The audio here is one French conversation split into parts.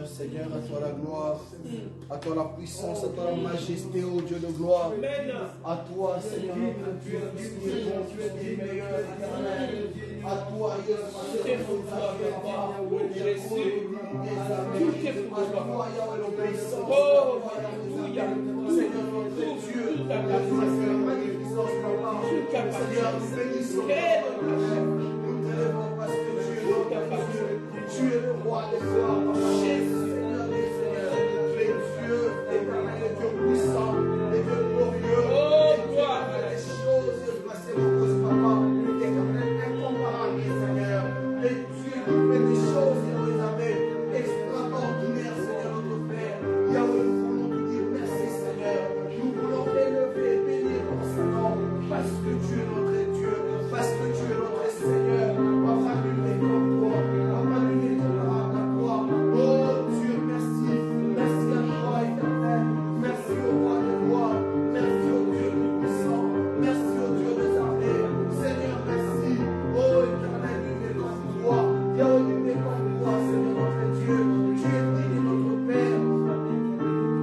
Seigneur, à toi la gloire, à toi la puissance, à toi la majesté, ô Dieu de gloire. À toi, Seigneur, notre Dieu, tout ce qui est bon, tout ce qui est meilleur, éternel. Tout est pour toi. Oh, alléluia. Seigneur, notre Dieu, toute ta magnificence, papa. Seigneur, nous bénissons. Nous t'élèvons parce que tu es notre Dieu. Tu es le roi des rois, papa. Jésus, Seigneur des seigneurs. Les dieux éternels, les dieux puissants, les dieux glorieux. Oh, gloire. Les choses passées au cause, papa. L'éternel incomparable, Seigneur. Les dieux qui fait des choses, Jérusalem, extraordinaires, Seigneur notre Père. Yahweh, nous voulons te dire merci, Seigneur. Nous voulons élever et bénir ton Saint-Nom parce que tu es notre Dieu, parce que tu es notre Seigneur. Papa, nul n'est comme toi. Papa, nul n'est comparable à toi. Oh Dieu, merci. Merci à toi, éternel. Merci au roi des rois. Merci au Dieu tout-puissant. Merci au Dieu des armées. Seigneur, merci. Oh éternel, nul n'est comme toi. Yahweh, nul n'est comme toi, Seigneur notre Dieu. Tu es digne, notre Père.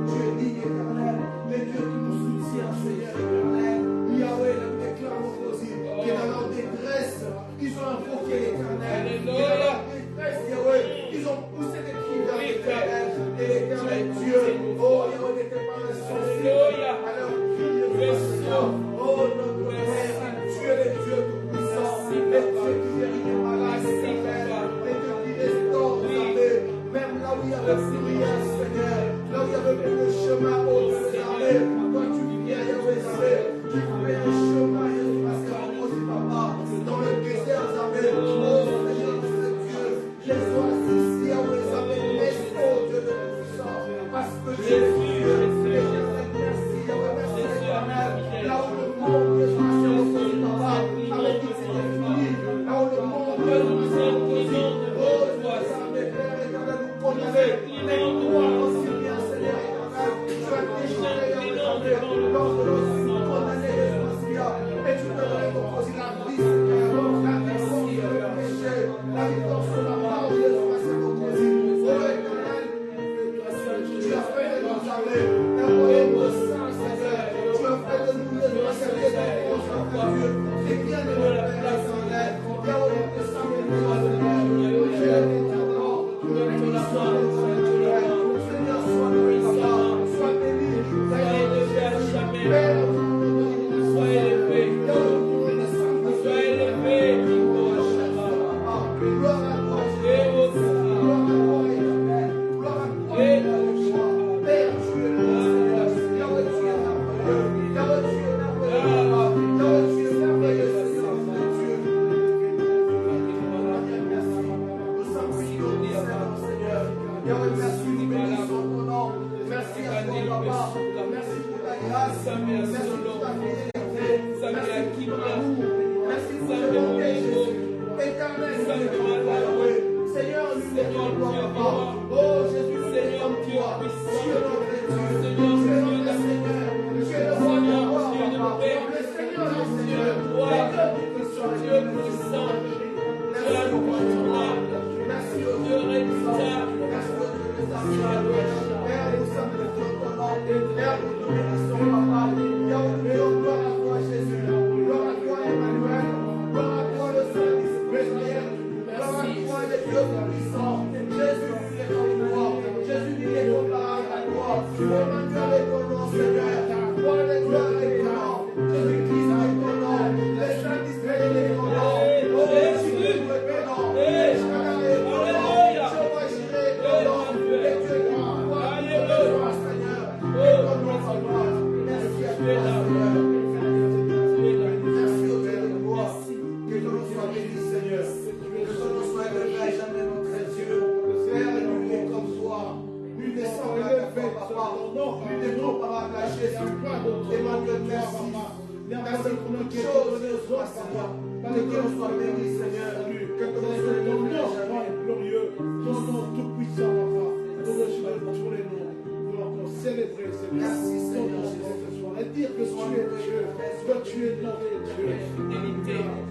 Tu es digne, éternel. Les dieux qui nous soutiennent, Seigneur éternel. Yahweh, le déclare aussi, qui est dans leur détresse, ils ont invoqué l'éternel. Qui est dans leur détresse, Yahweh, ils ont poussé des cris vers l'éternel. Et l'éternel Dieu, oh Yahweh, n'était pas insensible à leur cri, Seigneur. Oh notre Père, tu es le Dieu tout-puissant. Les dieux qui guérit les malades, éternel. Les dieux qui restaurent, même là où il y avait plus rien, Seigneur. Là où il y avait plus de chemin, oh Dieu des armées. Toi, tu viens, Yahweh, tu fais un chemin, Yahweh, parce que aussi, papa, dans le désert, Yahweh, oh Seigneur, notre Dieu, les oasis, Yahweh, laisse, oh Dieu de puissant, parce que tu es Dieu, merci, Yahweh, merci, éternel, là où le monde est passé au côté, papa, avec dit que c'était fini, là où le monde est passé au côté, oh Dieu, Père éternel, nous condamner, mais toi aussi bien, Seigneur éternel, tu as déchiré, Yahweh, lors de l'océan, condamné les Sophia, et tu te donnes aussi la vie, Seigneur, la victoire sur le péché, la victoire sur la parole de Dieu, oh éternel, tu as fait de nous armées, un royaume de saints, Seigneur, tu as fait de nous les servir de ton Dieu, et bien de nos pères éternels, Yahweh, de saint Seigneur, tu es éternel, nous bénissons le Seigneur, sois béni, papa, sois béni, Père, sois élevé, sois élevé, gloire à toi, Jésus, gloire à toi, éternel, gloire à toi, Père, tu es le Seigneur, Yahweh, tu es merveilleux, Yahweh, tu es merveilleux, Yahweh, tu es merveilleux, Seigneur, Dieu. Merci, nous sommes si bénis, Seigneur, Yahweh, merci, nous bénissons ton nom, merci à toi, papa, merci pour ta grâce, merci pour ta fidélité, merci pour ton amour, merci pour ta bonté, Jésus, éternel, Seigneur, nous t'aimons, papa, oh Jésus, nous t'aimons, toi, tu es notre Dieu, tu es notre Seigneur, tu es le roi des rois, papa, le Seigneur des seigneurs, Dieu puissant, merci au roi du roi, merci au Dieu rédusable, merci au Dieu des armées, Père, nous sommes de ton nom, Père, nous te bénissons, papa, Yahweh, gloire à toi, Jésus, gloire à toi, Emmanuel, gloire à toi, le Saint-Esprit, gloire à toi, les dieux puissants, Jésus, tu es comme toi, Jésus, tu es comparable à toi, Emmanuel est ton nom, Seigneur, toi, les gloires est ton nom, Jésus-Christ est ton nom, le Saint-Esprit est ton nom, oh Jésus, tu es ton nom, Shaddai est ton nom, Jehovah Jireh est ton nom, et tu es ton roi, Seigneur, et ton nom, Seigneur, merci à toi, Seigneur. Merci au Dieu de gloire, que ton nom soit béni, Seigneur, que ton nom soit élevé à jamais, notre Dieu, Père, nul n'est comme toi, nul n'est semblable à toi, papa, nul n'est comparable à Jésus, Emmanuel, merci. Merci pour notre chose, soit Seigneur. Que ton nom soit béni, Seigneur. Que ton nom soit glorieux, ton nom tout-puissant, papa. Ton nom soit tous les noms. Nous allons célébrer, Seigneur. Merci, Seigneur. Et dire que tu es Dieu, que tu es notre Dieu.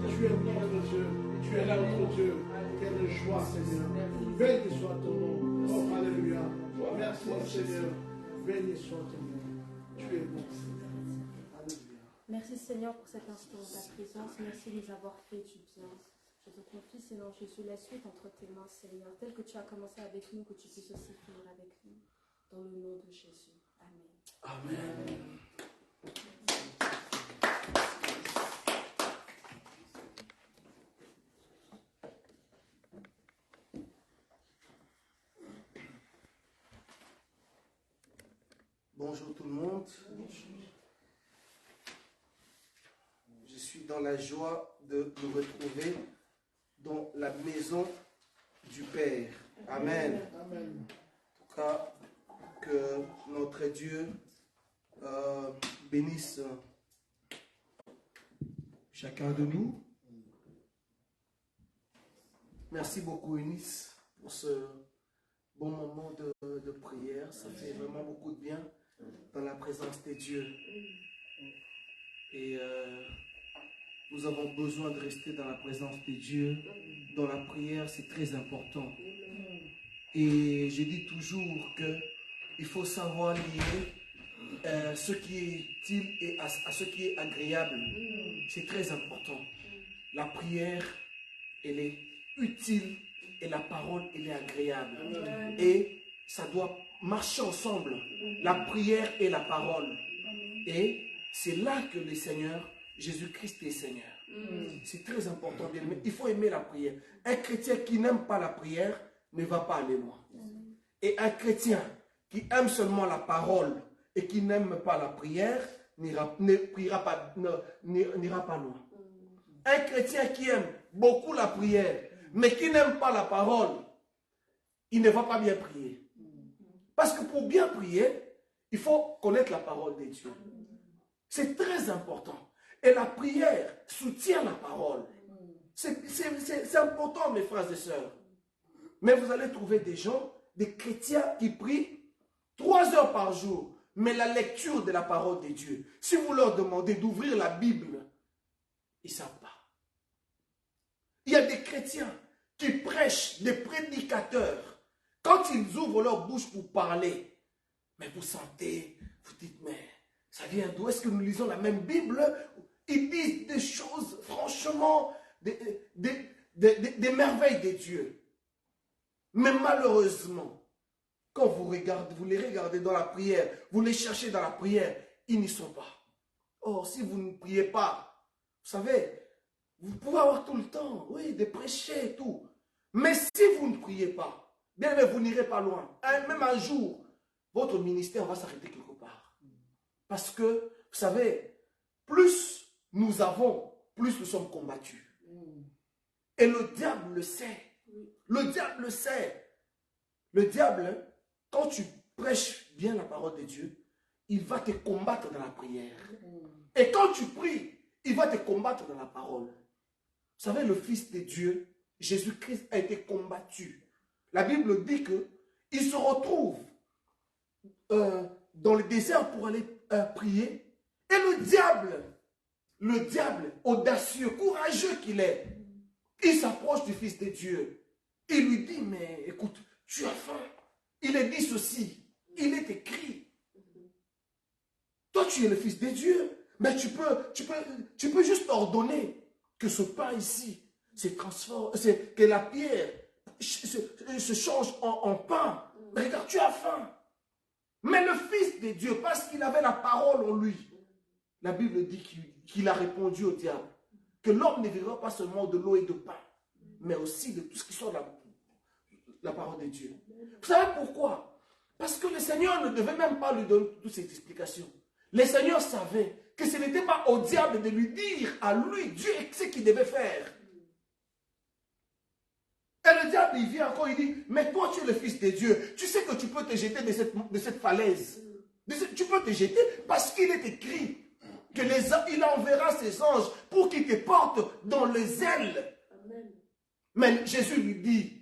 Tu es notre Dieu. Tu es notre Dieu. Quelle joie, Seigneur. Béni soit ton nom. Oh, alléluia. Merci, Seigneur. Béni soit ton nom. Tu es bon, Seigneur. Merci Seigneur pour cet instant de ta présence. Merci de nous avoir fait du bien. Je te confie, Seigneur Jésus, la suite entre tes mains, Seigneur, tel que tu as commencé avec nous, que tu puisses aussi finir avec nous. Dans le nom de Jésus. Amen. Amen. Bonjour tout le monde. Je suis dans la joie de nous retrouver dans la maison du Père. Amen. Amen. En tout cas, que notre Dieu bénisse chacun de nous. Merci beaucoup, Eunice, pour ce bon moment de prière. Ça fait vraiment beaucoup de bien dans la présence de Dieu. Et nous avons besoin de rester dans la présence de Dieu. Dans la prière, c'est très important. Et je dis toujours qu'il faut savoir lier ce qui est utile et à ce qui est agréable. C'est très important. La prière, elle est utile et la parole, elle est agréable. Et ça doit marcher ensemble. La prière et la parole. Et c'est là que le Seigneur, Jésus-Christ est Seigneur. C'est très important, bien aimé. Il faut aimer la prière. Un chrétien qui n'aime pas la prière ne va pas aller loin. Et un chrétien qui aime seulement la parole et qui n'aime pas la prière n'ira pas loin. Un chrétien qui aime beaucoup la prière mais qui n'aime pas la parole, il ne va pas bien prier. Parce que pour bien prier, il faut connaître la parole de Dieu. C'est très important. Et la prière soutient la parole. C'est important, mes frères et sœurs. Mais vous allez trouver des gens, des chrétiens qui prient 3 heures par jour. Mais la lecture de la parole de Dieu, si vous leur demandez d'ouvrir la Bible, ils ne savent pas. Il y a des chrétiens qui prêchent, des prédicateurs. Quand ils ouvrent leur bouche pour parler, mais vous sentez, vous dites, mais ça vient d'où? Est-ce que nous lisons la même Bible? Ils disent des choses, franchement, des merveilles de Dieu. Mais malheureusement, quand vous les regardez dans la prière, vous les cherchez dans la prière, ils n'y sont pas. Or, si vous ne priez pas, vous savez, vous pouvez avoir tout le temps, oui, de prêcher et tout. Mais si vous ne priez pas, bien, mais vous n'irez pas loin. Même un jour, votre ministère va s'arrêter quelque part. Parce que, vous savez, plus nous avons, plus nous sommes combattus. Et le diable le sait. Le diable le sait. Le diable, quand tu prêches bien la parole de Dieu, il va te combattre dans la prière. Et quand tu pries, il va te combattre dans la parole. Vous savez, le Fils de Dieu, Jésus-Christ, a été combattu. La Bible dit qu'il se retrouve dans le désert pour aller prier. Et le diable, audacieux, courageux qu'il est, il s'approche du Fils de Dieu. Il lui dit, mais écoute, tu as faim. Il est dit ceci, il est écrit. Toi, tu es le Fils de Dieu. Mais tu peux juste ordonner que ce pain ici se transforme, que la pierre se change en pain. Regarde, tu as faim. Mais le Fils de Dieu, parce qu'il avait la parole en lui, la Bible dit qu'il a répondu au diable que l'homme ne vivra pas seulement de l'eau et de pain, mais aussi de tout ce qui sort de la parole de Dieu. Vous savez pourquoi? Parce que le Seigneur ne devait même pas lui donner toutes ces explications. Le Seigneur savait que ce n'était pas au diable de lui dire à lui, Dieu, ce qu'il devait faire. Et le diable, il vient encore, il dit, mais toi, tu es le Fils de Dieu. Tu sais que tu peux te jeter de cette falaise. Tu peux te jeter parce qu'il est écrit qu'il enverra ses anges pour qu'ils te portent dans les ailes. Amen. Mais Jésus lui dit,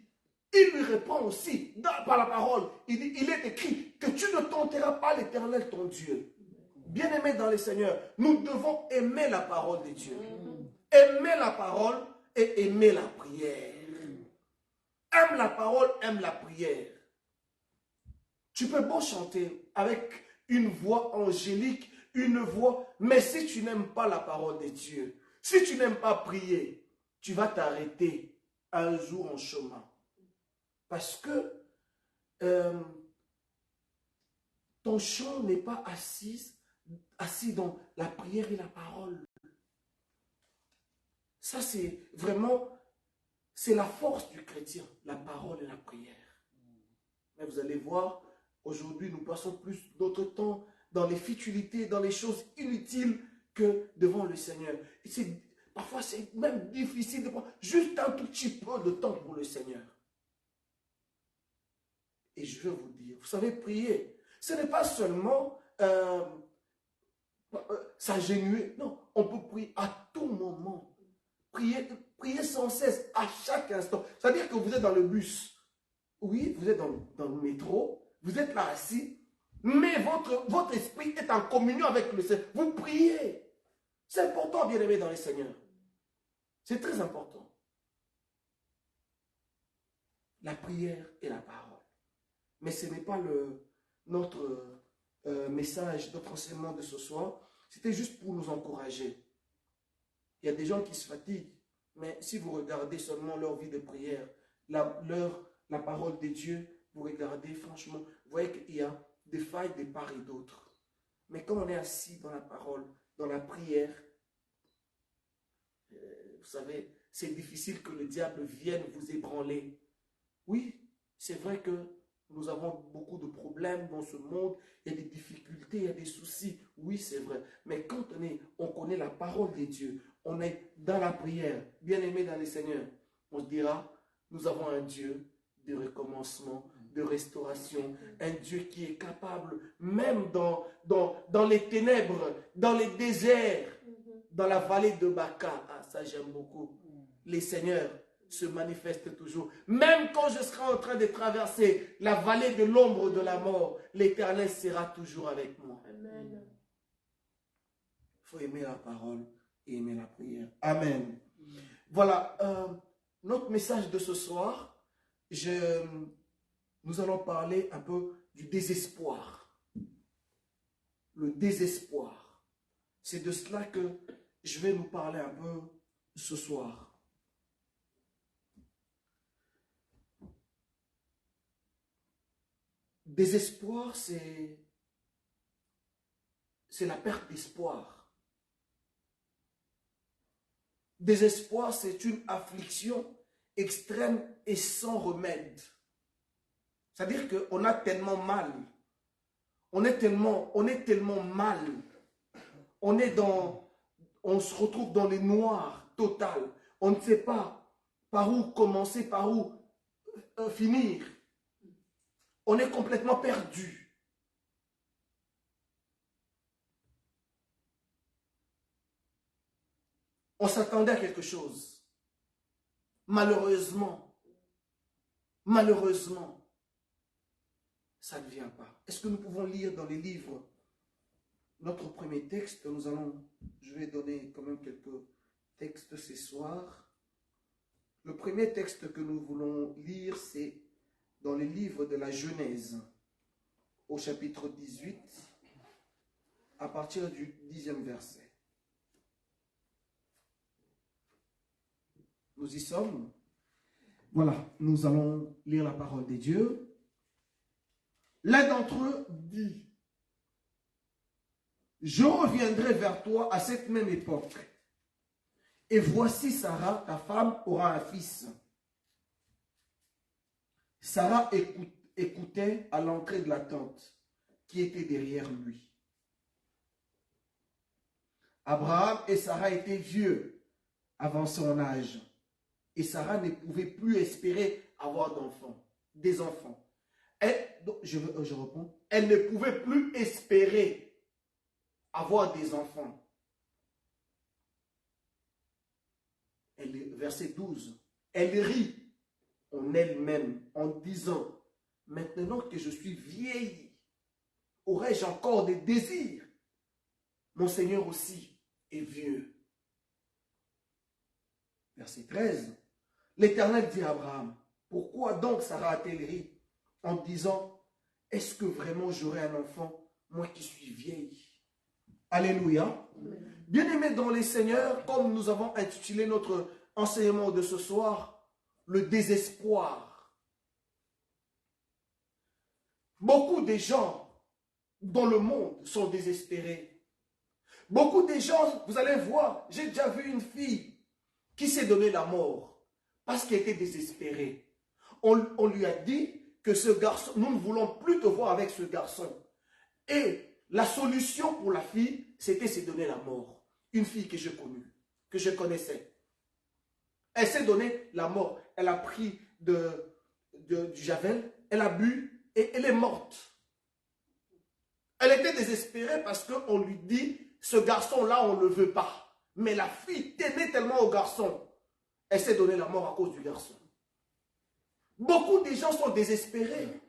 il lui répond aussi par la parole, il dit, il est écrit que tu ne tenteras pas l'Éternel ton Dieu. Bien-aimés dans le Seigneur, nous devons aimer la parole de Dieu. Aimer la parole et aimer la prière. Aime la parole, aime la prière. Tu peux beau chanter avec une voix angélique, une voix, mais si tu n'aimes pas la parole de Dieu, si tu n'aimes pas prier, tu vas t'arrêter un jour en chemin. Parce que ton champ n'est pas assis dans la prière et la parole. Ça, c'est vraiment, c'est la force du chrétien, la parole et la prière. Mais vous allez voir, aujourd'hui, nous passons plus notre temps dans les futilités, dans les choses inutiles que devant le Seigneur. Et parfois, c'est même difficile de prendre juste un tout petit peu de temps pour le Seigneur. Et je vais vous dire, vous savez, prier, ce n'est pas seulement s'agenouiller. Non, on peut prier à tout moment. Priez sans cesse, à chaque instant. C'est-à-dire que vous êtes dans le bus. Oui, vous êtes dans le métro. Vous êtes là assis. Mais votre esprit est en communion avec le Seigneur. Vous priez. C'est important, bien-aimé dans le Seigneur. C'est très important. La prière et la parole. Mais ce n'est pas notre message, notre enseignement de ce soir. C'était juste pour nous encourager. Il y a des gens qui se fatiguent, mais si vous regardez seulement leur vie de prière, la parole de Dieu, vous regardez franchement, vous voyez qu'il y a des failles de part et d'autre. Mais quand on est assis dans la parole, dans la prière, vous savez, c'est difficile que le diable vienne vous ébranler. Oui, c'est vrai que nous avons beaucoup de problèmes dans ce monde, il y a des difficultés, il y a des soucis. Oui, c'est vrai. Mais quand on connaît la parole de Dieu, on est dans la prière, bien aimé dans le Seigneur, on se dira, nous avons un Dieu de recommencement, de restauration, un Dieu qui est capable, même dans les ténèbres, dans les déserts, dans la vallée de Baca. Ah, ça j'aime beaucoup. Les seigneurs se manifestent toujours. Même quand je serai en train de traverser la vallée de l'ombre de la mort, l'Éternel sera toujours avec moi. Amen. Il faut aimer la parole et aimer la prière. Amen. Voilà, notre message de ce soir, nous allons parler un peu du désespoir. Le désespoir. C'est de cela que je vais nous parler un peu ce soir. Désespoir, c'est la perte d'espoir. Désespoir, c'est une affliction extrême et sans remède. C'est-à-dire qu'on a tellement mal. On est tellement mal. On se retrouve dans le noir total. On ne sait pas par où commencer, par où finir. On est complètement perdu. On s'attendait à quelque chose. Malheureusement, ça ne vient pas. Est-ce que nous pouvons lire dans les livres notre premier texte? Je vais donner quand même quelques textes ce soir. Le premier texte que nous voulons lire, c'est dans le livre de la Genèse, au chapitre 18, à partir du 10e verset. Nous y sommes. Voilà, nous allons lire la parole de Dieu. L'un d'entre eux dit, « Je reviendrai vers toi à cette même époque, et voici Sarah, ta femme, aura un fils. » Sarah écoutait à l'entrée de la tente qui était derrière lui. Abraham et Sarah étaient vieux avant son âge, et Sarah ne pouvait plus espérer avoir des enfants. Je reprends. Elle ne pouvait plus espérer avoir des enfants. Verset 12. Elle rit en elle-même en disant, maintenant que je suis vieille, aurais-je encore des désirs? Mon Seigneur aussi est vieux. Verset 13. L'Éternel dit à Abraham, pourquoi donc Sarah a-t-elle ri en disant, est-ce que vraiment j'aurai un enfant, moi qui suis vieille? Alléluia. Bien-aimés dans les Seigneurs, comme nous avons intitulé notre enseignement de ce soir, le désespoir. Beaucoup de gens dans le monde sont désespérés. Beaucoup de gens, vous allez voir, j'ai déjà vu une fille qui s'est donné la mort parce qu'elle était désespérée. On lui a dit que ce garçon, nous ne voulons plus te voir avec ce garçon. Et la solution pour la fille, c'était se donner la mort. Une fille que j'ai connue, que je connaissais. Elle s'est donné la mort. Elle a pris du javel, elle a bu et elle est morte. Elle était désespérée parce qu'on lui dit, ce garçon-là, on ne le veut pas. Mais la fille tenait tellement au garçon. Elle s'est donné la mort à cause du garçon. Beaucoup de gens sont désespérés.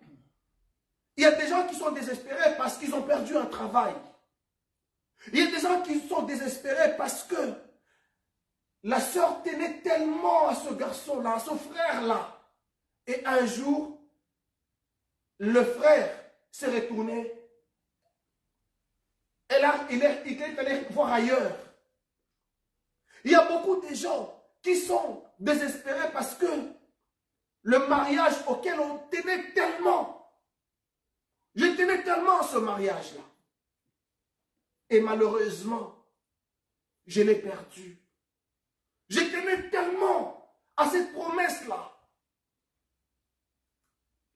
Il y a des gens qui sont désespérés parce qu'ils ont perdu un travail. Il y a des gens qui sont désespérés parce que la sœur tenait tellement à ce garçon-là, à ce frère-là. Et un jour, le frère s'est retourné. Il est allé voir ailleurs. Il y a beaucoup de gens qui sont désespérés parce que le mariage auquel on tenait tellement, je tenais tellement à ce mariage-là. Et malheureusement, je l'ai perdu. Je tenais tellement à cette promesse-là.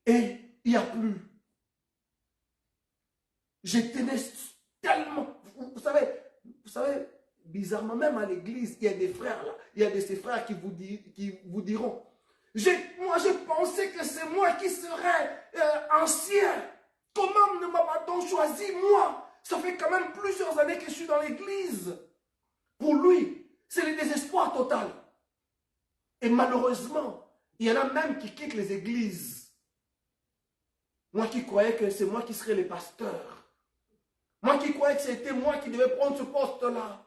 Et il n'y a plus. Je tenais tellement. Vous savez, bizarrement, même à l'église, il y a des frères là. Il y a de ces frères qui vous diront, moi je pensais que c'est moi qui serais ancien. Comment ne m'a-t-on choisi moi? Ça fait quand même plusieurs années que je suis dans l'église. Pour lui, c'est le désespoir total. Et malheureusement, il y en a même qui quittent les églises. Moi qui croyais que c'est moi qui serais le pasteur. Moi qui croyais que c'était moi qui devais prendre ce poste-là.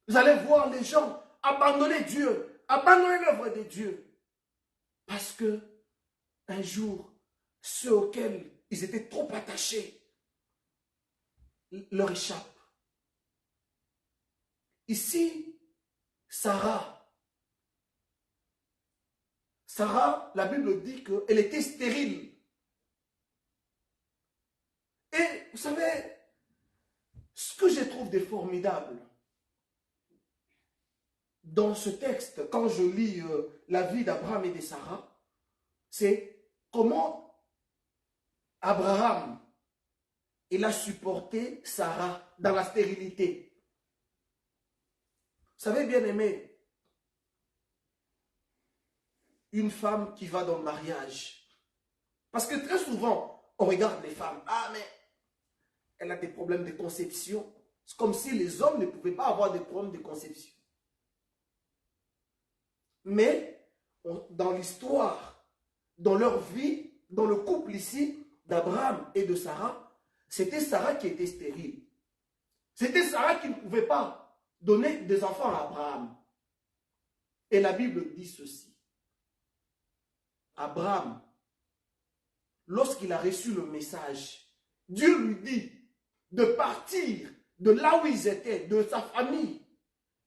Vous allez voir les gens abandonner Dieu, abandonner l'œuvre de Dieu. Parce que un jour, ceux auxquels ils étaient trop attachés leur échappent. Ici, Sarah, la Bible dit qu'elle était stérile. Et vous savez, ce que je trouve de formidable dans ce texte, quand je lis la vie d'Abraham et de Sarah, c'est comment Abraham, il a supporté Sarah dans la stérilité. Vous savez, bien aimé, une femme qui va dans le mariage, parce que très souvent, on regarde les femmes, ah mais elle a des problèmes de conception. C'est comme si les hommes ne pouvaient pas avoir des problèmes de conception. Mais dans l'histoire, dans leur vie, dans le couple ici, d'Abraham et de Sarah, c'était Sarah qui était stérile. C'était Sarah qui ne pouvait pas donner des enfants à Abraham. Et la Bible dit ceci. Abraham, lorsqu'il a reçu le message, Dieu lui dit de partir de là où ils étaient, de sa famille.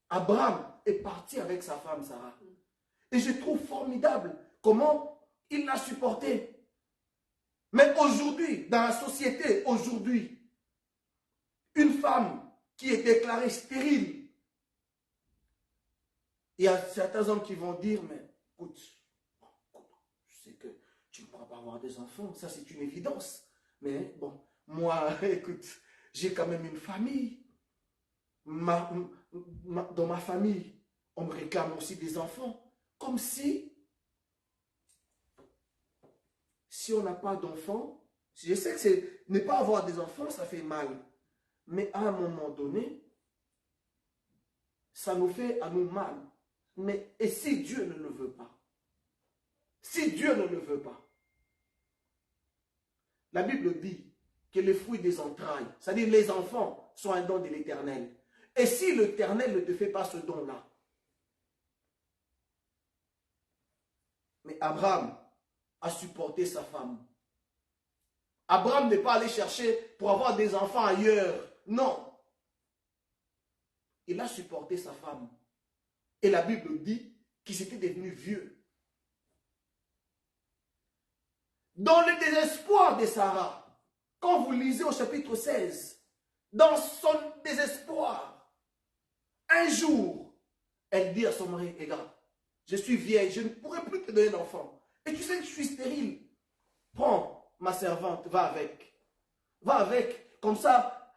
Abraham est parti avec sa femme Sarah. Et je trouve formidable comment il l'a supporté. Mais aujourd'hui, dans la société, aujourd'hui, une femme qui est déclarée stérile, il y a certains hommes qui vont dire, mais écoute, je sais que tu ne pourras pas avoir des enfants, ça c'est une évidence. Mais bon, moi, écoute, j'ai quand même une famille. Dans ma famille, on me réclame aussi des enfants. Comme si on n'a pas d'enfants, je sais que ne pas avoir des enfants, ça fait mal. Mais à un moment donné, ça nous fait à nous mal. Mais et si Dieu ne le veut pas? Si Dieu ne le veut pas? La Bible dit que les fruits des entrailles, c'est-à-dire les enfants, sont un don de l'Éternel. Et si l'Éternel ne te fait pas ce don-là? Mais Abraham a supporté sa femme. Abraham n'est pas allé chercher pour avoir des enfants ailleurs. Non. Il a supporté sa femme. Et la Bible dit qu'ils étaient devenus vieux. Dans le désespoir de Sarah, quand vous lisez au chapitre 16, dans son désespoir, un jour, elle dit à son mari, regarde, je suis vieille, je ne pourrai plus te donner d'enfant. Et tu sais que je suis stérile. Prends ma servante, va avec. Va avec. Comme ça,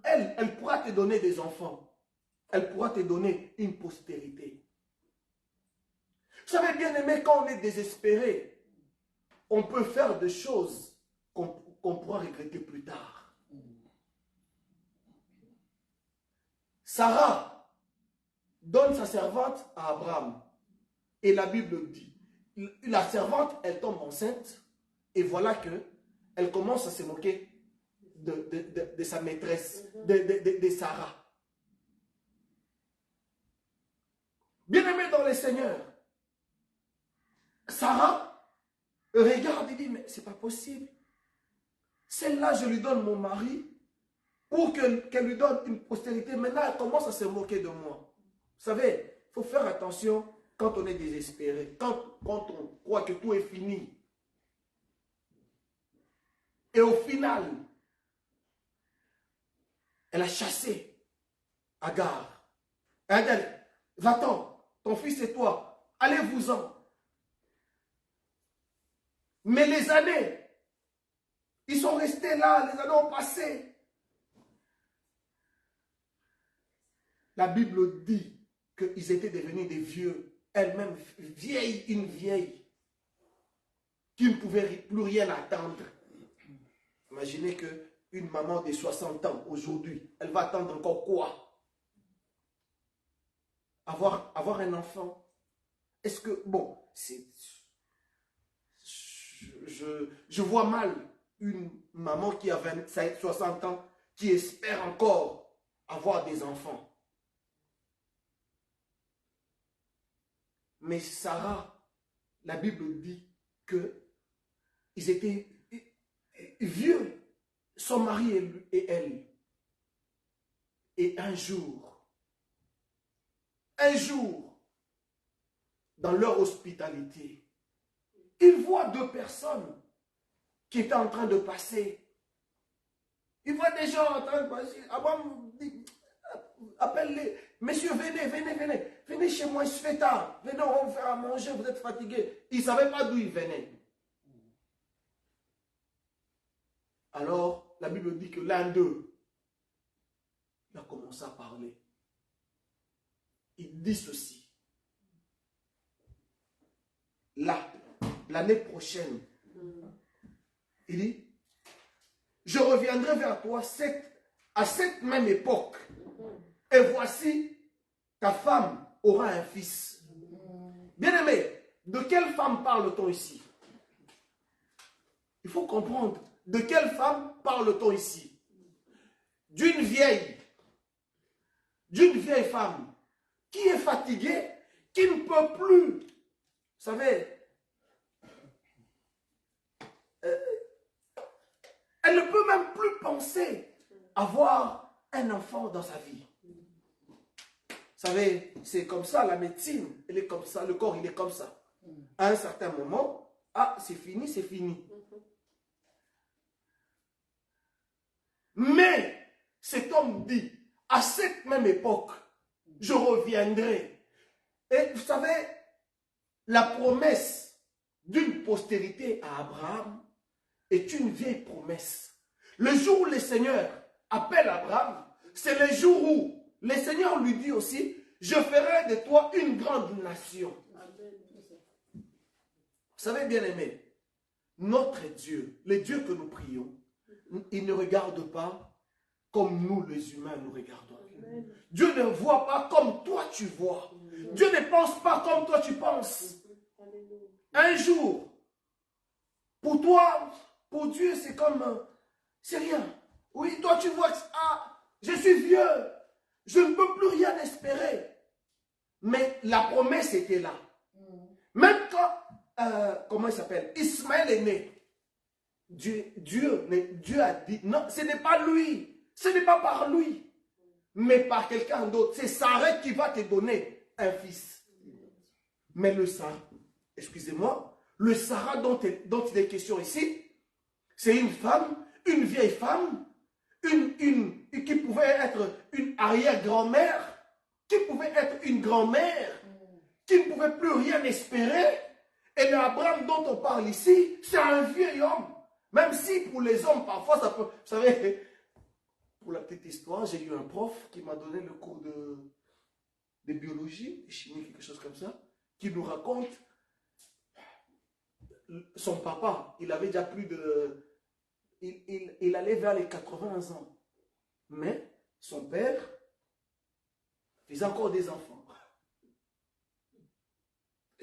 elle pourra te donner des enfants. Elle pourra te donner une postérité. Vous savez, bien aimé, quand on est désespéré, on peut faire des choses qu'on pourra regretter plus tard. Sarah donne sa servante à Abraham. Et la Bible dit, la servante, elle tombe enceinte. Et voilà que elle commence à se moquer de sa maîtresse, de Sarah. Bien-aimé dans le Seigneur, Sarah regarde et dit, mais c'est pas possible. Celle-là, je lui donne mon mari pour qu'elle lui donne une postérité. Maintenant, elle commence à se moquer de moi. Vous savez, il faut faire attention quand on est désespéré, quand on croit que tout est fini. Et au final, elle a chassé Agar. Elle a dit, va-t'en, ton fils et toi, allez-vous-en. Mais les années, ils sont restés là, les années ont passé. La Bible dit qu'ils étaient devenus des vieux, elle-même vieille, une vieille, qui ne pouvait plus rien attendre. Imaginez qu'une maman de 60 ans, aujourd'hui, elle va attendre encore quoi? Avoir un enfant. Est-ce que, bon, je vois mal une maman qui a 25, 60 ans, qui espère encore avoir des enfants. Mais Sarah, la Bible dit qu'ils étaient vieux, son mari et elle. Et un jour, dans leur hospitalité, ils voient deux personnes qui étaient en train de passer. Ils voient des gens en train de passer. Abraham dit, appelle-les. Messieurs, venez chez moi, il se fait tard. Venez, on va vous faire à manger, vous êtes fatigués. Ils ne savaient pas d'où ils venaient. Alors, la Bible dit que l'un d'eux, il a commencé à parler. Il dit ceci. Là, l'année prochaine, il dit, je reviendrai vers toi à cette même époque. Et voici, ta femme aura un fils. Bien-aimé, de quelle femme parle-t-on ici? Il faut comprendre. De quelle femme parle-t-on ici? D'une vieille femme qui est fatiguée, qui ne peut plus, vous savez, elle ne peut même plus penser avoir un enfant dans sa vie. Vous savez, c'est comme ça, la médecine, elle est comme ça, le corps, il est comme ça. À un certain moment, ah, c'est fini, c'est fini. Mais cet homme dit, à cette même époque, je reviendrai. Et vous savez, la promesse d'une postérité à Abraham est une vieille promesse. Le jour où le Seigneur appelle Abraham, c'est le jour où le Seigneur lui dit aussi, je ferai de toi une grande nation. Vous savez, bien aimé, notre Dieu, le Dieu que nous prions, il ne regarde pas comme nous les humains nous regardons. Dieu ne voit pas comme toi tu vois. Dieu ne pense pas comme toi tu penses. Un jour, pour toi, pour Dieu, c'est comme, c'est rien. Oui, toi tu vois, ah, je suis vieux, je ne peux plus rien espérer. Mais la promesse était là. Même quand, comment il s'appelle, Ismaël est né, Dieu a dit, non, ce n'est pas lui, ce n'est pas par lui, mais par quelqu'un d'autre. C'est Sarah qui va te donner un fils. Mais le Sarah, excusez-moi, le Sarah dont il est question ici, c'est une femme, une vieille femme, qui pouvait être une arrière-grand-mère, qui pouvait être une grand-mère, qui ne pouvait plus rien espérer. Et l'Abraham dont on parle ici, c'est un vieil homme. Même si pour les hommes, parfois, ça peut... Vous savez, pour la petite histoire, j'ai eu un prof qui m'a donné le cours de biologie, de chimie, quelque chose comme ça, qui nous raconte son papa. Il avait déjà plus de... Il allait vers les 80 ans. Mais son père faisait encore des enfants.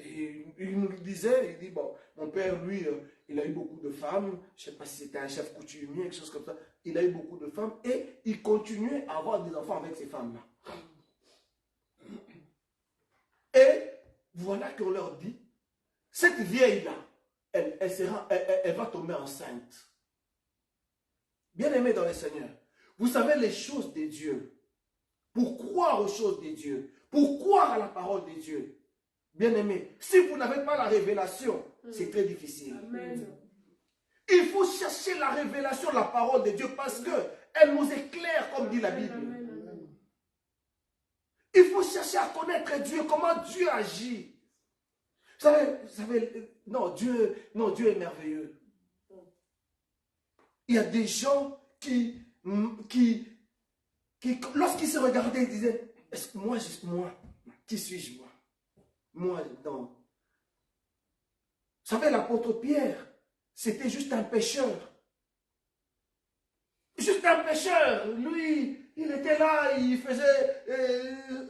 Et il nous le disait, il dit, bon, mon père, lui, il a eu beaucoup de femmes, je ne sais pas si c'était un chef coutumier, quelque chose comme ça, il a eu beaucoup de femmes, et il continuait à avoir des enfants avec ces femmes-là. Et voilà qu'on leur dit, cette vieille-là, elle va tomber enceinte. Bien-aimés dans le Seigneur, vous savez les choses de Dieu, pour croire aux choses de Dieu, pour croire à la parole de Dieu, bien-aimés, si vous n'avez pas la révélation, c'est très difficile. Amen. Il faut chercher la révélation de la parole de Dieu parce qu'elle nous éclaire, comme dit la Bible. Amen. Il faut chercher à connaître Dieu, comment Dieu agit. Vous savez, non, Dieu est merveilleux. Il y a des gens qui lorsqu'ils se regardaient, ils disaient, est-ce que moi, qui suis-je moi? Moi, non. Vous savez, l'apôtre Pierre, c'était juste un pêcheur. Juste un pêcheur. Lui, il était là, il faisait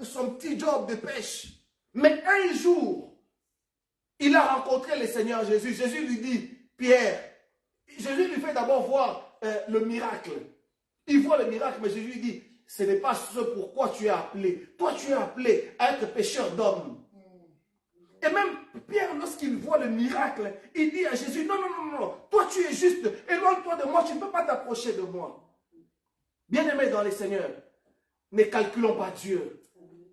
son petit job de pêche. Mais un jour, il a rencontré le Seigneur Jésus. Jésus lui dit, Pierre, Jésus lui fait d'abord voir le miracle. Il voit le miracle, mais Jésus lui dit, ce n'est pas ce pourquoi tu es appelé. Toi, tu es appelé à être pêcheur d'hommes. Et même Pierre, lorsqu'il voit le miracle, il dit à Jésus, non, non, non, non, toi tu es juste, éloigne-toi de moi, tu ne peux pas t'approcher de moi. Bien-aimés dans les Seigneurs, ne calculons pas Dieu.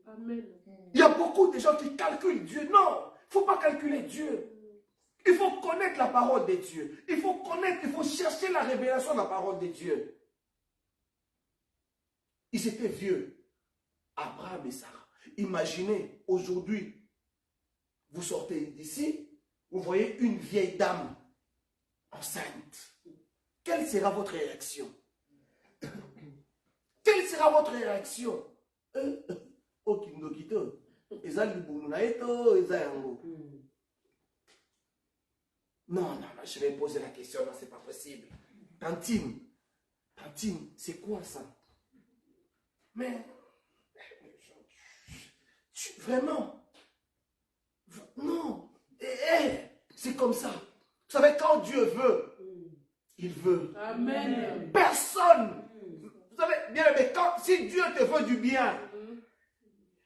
Amen. Il y a beaucoup de gens qui calculent Dieu. Non, il ne faut pas calculer Dieu. Il faut connaître la parole de Dieu. Il faut chercher la révélation de la parole de Dieu. Ils étaient vieux, Abraham et Sarah. Imaginez, aujourd'hui, vous sortez d'ici, vous voyez une vieille dame enceinte. Quelle sera votre réaction? Quelle sera votre réaction? Non, je vais poser la question, non, c'est pas possible. Tantine, c'est quoi ça? Mais, vraiment, non, c'est comme ça. Vous savez, quand Dieu veut, il veut. Amen. Personne. Vous savez, bien aimé, si Dieu te veut du bien,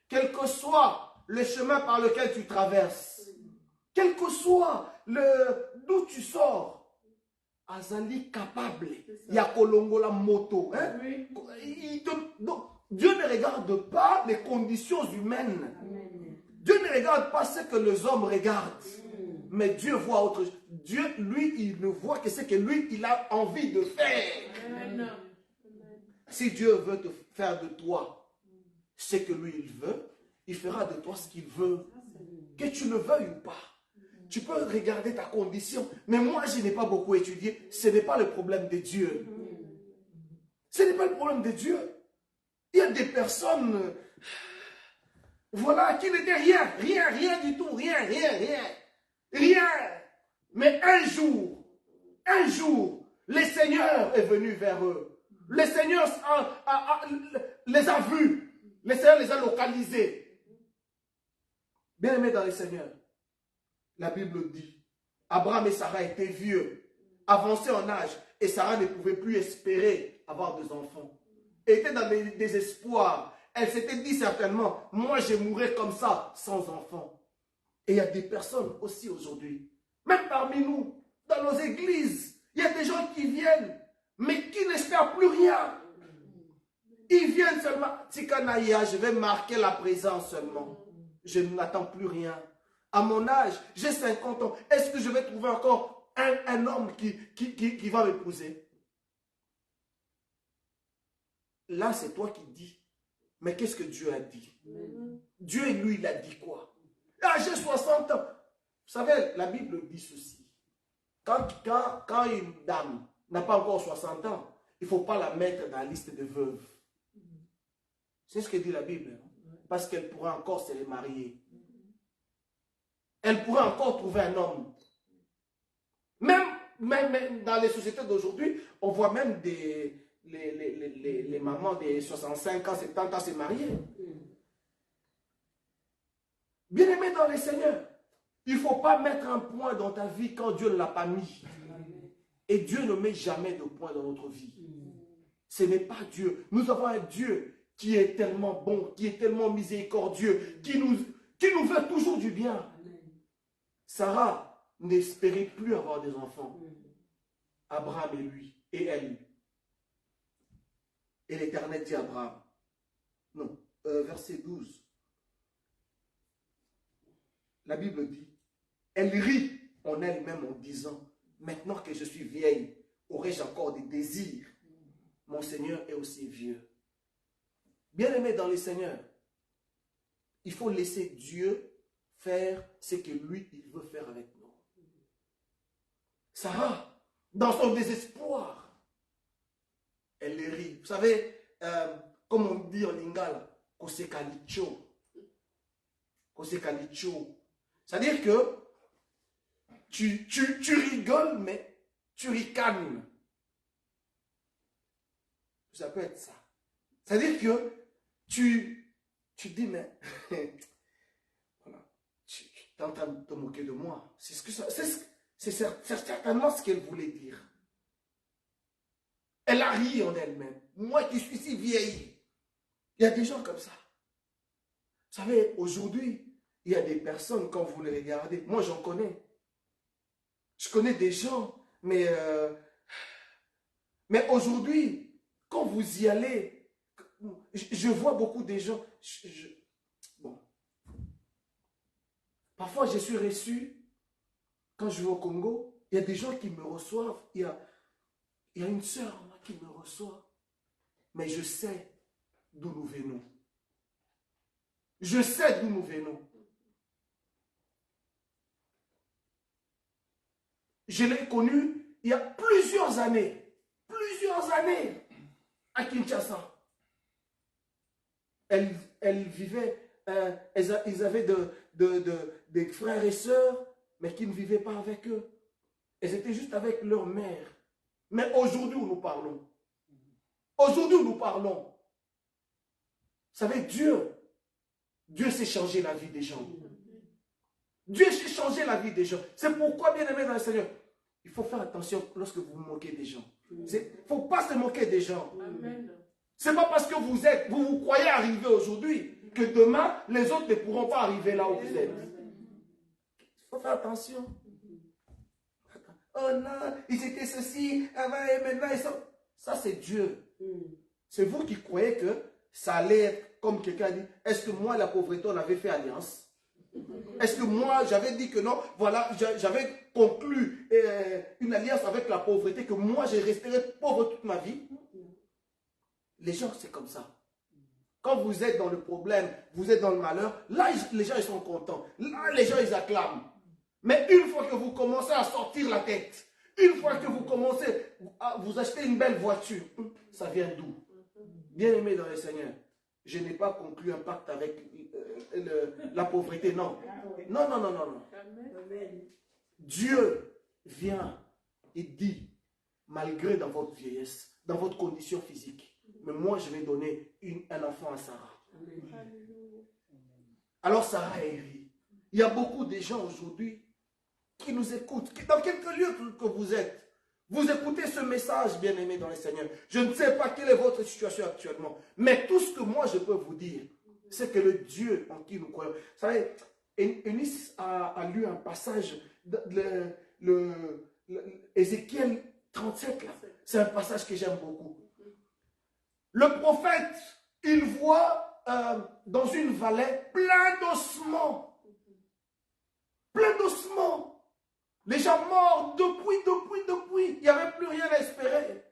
quel que soit le chemin par lequel tu traverses, quel que soit d'où tu sors, Azali capable, Yakolongo la moto. Hein? Oui. Donc, Dieu ne regarde pas les conditions humaines. Dieu ne regarde pas ce que les hommes regardent. Mais Dieu voit autre chose. Dieu, lui, il ne voit que ce que lui, il a envie de faire. Amen. Si Dieu veut te faire de toi ce que lui, il veut, il fera de toi ce qu'il veut. Que tu le veuilles ou pas. Tu peux regarder ta condition. Mais moi, je n'ai pas beaucoup étudié. Ce n'est pas le problème de Dieu. Ce n'est pas le problème de Dieu. Il y a des personnes, voilà, qui n'étaient rien du tout, rien. Mais un jour, le Seigneur est venu vers eux. Le Seigneur les a vus. Le Seigneur les a localisés. Bien-aimés dans le Seigneur, la Bible dit, Abraham et Sarah étaient vieux, avancés en âge, et Sarah ne pouvait plus espérer avoir des enfants. Elle était dans le désespoir. Elle s'était dit certainement, moi je mourrai comme ça, sans enfants. Et il y a des personnes aussi aujourd'hui, même parmi nous, dans nos églises, il y a des gens qui viennent, mais qui n'espèrent plus rien. Ils viennent seulement, Tikanaya, je vais marquer la présence seulement. je n'attends plus rien. À mon âge, j'ai 50 ans. Est-ce que je vais trouver encore un homme qui va m'épouser? Là, c'est toi qui dis. Mais qu'est-ce que Dieu a dit? Dieu, lui, il a dit quoi? Ah, j'ai 60 ans. Vous savez, la Bible dit ceci. Quand une dame n'a pas encore 60 ans, il ne faut pas la mettre dans la liste de veuves. C'est ce que dit la Bible. Parce qu'elle pourrait encore se remarier. Elle pourrait encore trouver un homme. Même dans les sociétés d'aujourd'hui, on voit même les mamans de 65 ans, 70 ans se marier. Bien-aimé dans les Seigneurs, il ne faut pas mettre un point dans ta vie quand Dieu ne l'a pas mis. Et Dieu ne met jamais de point dans notre vie. Ce n'est pas Dieu. Nous avons un Dieu qui est tellement bon, qui est tellement miséricordieux, qui nous veut toujours du bien. Sarah n'espérait plus avoir des enfants. Abraham et lui, et elle. Et l'Éternel dit à Abraham. Non, verset 12. La Bible dit, elle rit en elle-même en disant, maintenant que je suis vieille, aurais-je encore des désirs? Mon Seigneur est aussi vieux. Bien-aimé dans le Seigneur, il faut laisser Dieu faire ce que lui, il veut faire avec nous. Sarah, dans son désespoir, elle rit. Vous savez, comme on dit en lingala, kosekalicho. Kosekalicho. C'est-à-dire que tu rigoles, mais tu ricanes. Ça peut être ça. C'est-à-dire que tu dis, mais voilà, tu es en train de te moquer de moi. C'est certainement ce qu'elle voulait dire. Elle a ri en elle-même. Moi qui suis si vieille. Il y a des gens comme ça. Vous savez, aujourd'hui, il y a des personnes, quand vous les regardez, moi j'en connais. Je connais des gens, mais aujourd'hui, quand vous y allez, je vois beaucoup de gens. Bon. Parfois, je suis reçu, quand je vais au Congo, il y a des gens qui me reçoivent. Il y a une sœur qui me reçoit. Mais je sais d'où nous venons. Je sais d'où nous venons. Je l'ai connue il y a plusieurs années à Kinshasa. Elle vivait, ils avaient des frères et sœurs, mais qui ne vivaient pas avec eux. Elles étaient juste avec leur mère. Mais aujourd'hui où nous parlons, vous savez, Dieu sait changer la vie des gens. Dieu sait changer la vie des gens. C'est pourquoi, bien aimé dans le Seigneur, il faut faire attention lorsque vous vous moquez des gens. Il ne faut pas se moquer des gens. Ce n'est pas parce que vous croyez arriver aujourd'hui que demain, les autres ne pourront pas arriver là où vous êtes. Il faut faire attention. Oh non, ils étaient ceci, avant et maintenant ils sont... Ça, c'est Dieu. C'est vous qui croyez que ça allait être comme quelqu'un a dit. Est-ce que moi, la pauvreté, on avait fait alliance? Est-ce que moi, j'avais dit que non, voilà, j'avais conclu une alliance avec la pauvreté, que moi, je resterai pauvre toute ma vie? Les gens, c'est comme ça. Quand vous êtes dans le problème, vous êtes dans le malheur, là, les gens, ils sont contents. Là, les gens, ils acclament. Mais une fois que vous commencez à sortir la tête, une fois que vous commencez à vous acheter une belle voiture, ça vient d'où? Bien aimé dans le Seigneur, je n'ai pas conclu un pacte avec la pauvreté, non. Non, non, non, non, non. Dieu vient et dit, malgré dans votre vieillesse, dans votre condition physique, mais moi je vais donner un enfant à Sarah. Alors Sarah est rit. Il y a beaucoup de gens aujourd'hui qui nous écoutent, dans quelque lieu que vous êtes. Vous écoutez ce message, bien-aimé dans le Seigneur. Je ne sais pas quelle est votre situation actuellement, mais tout ce que moi je peux vous dire, c'est que le Dieu en qui nous croyons. Vous savez, Eunice a lu un passage, Ézéchiel 37, là. C'est un passage que j'aime beaucoup. Le prophète, il voit dans une vallée plein d'ossements. Plein d'ossements. Les gens morts depuis. Il n'y avait plus rien à espérer.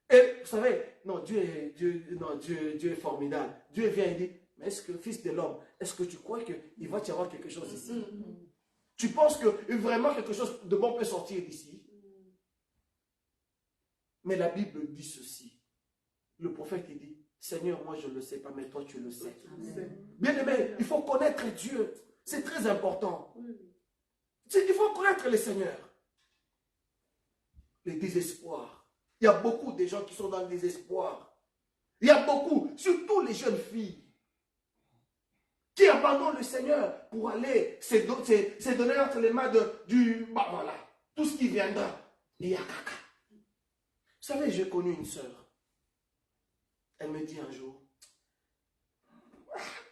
Et vous savez, non, Dieu est formidable. Dieu vient et dit, mais est-ce que, fils de l'homme, est-ce que tu crois qu'il va y avoir quelque chose ici? Tu penses que vraiment quelque chose de bon peut sortir d'ici? Mais la Bible dit ceci. Le prophète il dit, Seigneur, moi je ne le sais pas, mais toi tu le sais. Bien aimé, il faut connaître Dieu. C'est très important. Il faut connaître le Seigneur. Le désespoir. Il y a beaucoup de gens qui sont dans le désespoir. Il y a beaucoup, surtout les jeunes filles, qui abandonnent le Seigneur pour aller se donner entre les mains bah voilà, tout ce qui viendra. Il y a caca. Vous savez, j'ai connu une sœur. Elle me dit un jour,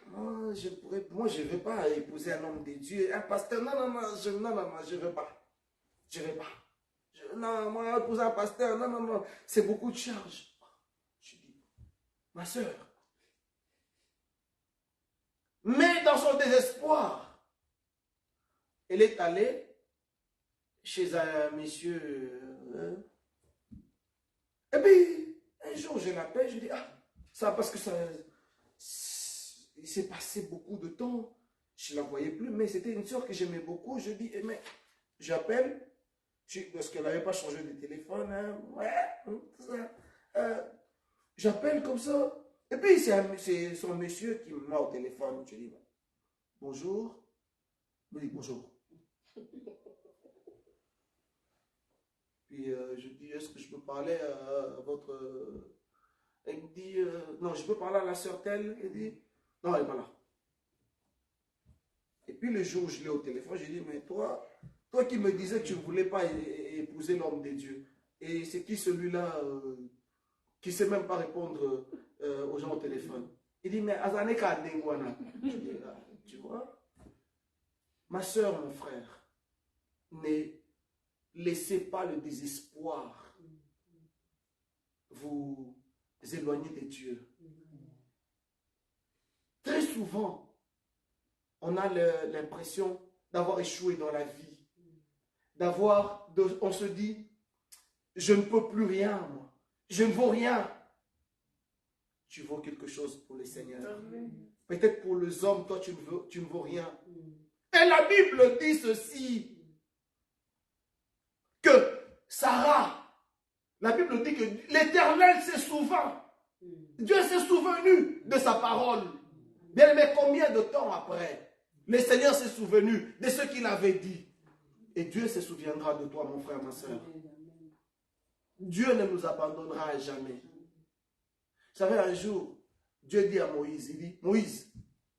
moi je ne veux pas épouser un homme de Dieu, un pasteur. Non, je ne veux pas. Je ne veux pas. Non, moi, épouser un pasteur, non, c'est beaucoup de charges. Je dis, ma sœur, mais dans son désespoir, elle est allée chez un monsieur. Et puis, un jour, je l'appelle, je dis, ça parce que il s'est passé beaucoup de temps. Je ne la voyais plus, mais c'était une soeur que j'aimais beaucoup. Je dis, mais j'appelle, parce qu'elle n'avait pas changé de téléphone. J'appelle comme ça. Et puis, c'est son monsieur qui m'a au téléphone. Je dis, bonjour. Il me dit, bonjour. Puis, je dis, est-ce que je peux parler à votre... Elle me dit, non, je peux parler à la sœur telle. Elle dit, non, elle n'est pas là. Et puis, le jour où je l'ai au téléphone, j'ai dit, mais toi qui me disais que tu ne voulais pas épouser l'homme de Dieu, et c'est qui celui-là qui ne sait même pas répondre aux gens au téléphone? Il dit, mais Azaneka Dengwana. Tu vois? Ma soeur, mon frère, ne laissez pas le désespoir vous éloigner de Dieu. Très souvent, on a l'impression d'avoir échoué dans la vie. On se dit, je ne peux plus rien, moi. Je ne vaux rien. Tu vaux quelque chose pour le Seigneur. Peut-être pour les hommes, toi, tu ne vaux rien. Et la Bible dit ceci, que Sarah, la Bible dit que l'Éternel s'est souvenu. Dieu s'est souvenu de sa parole. Bien aimé, combien de temps après, le Seigneur s'est souvenu de ce qu'il avait dit. Et Dieu se souviendra de toi, mon frère, ma soeur. Dieu ne nous abandonnera jamais. Vous savez, un jour, Dieu dit à Moïse, il dit, Moïse,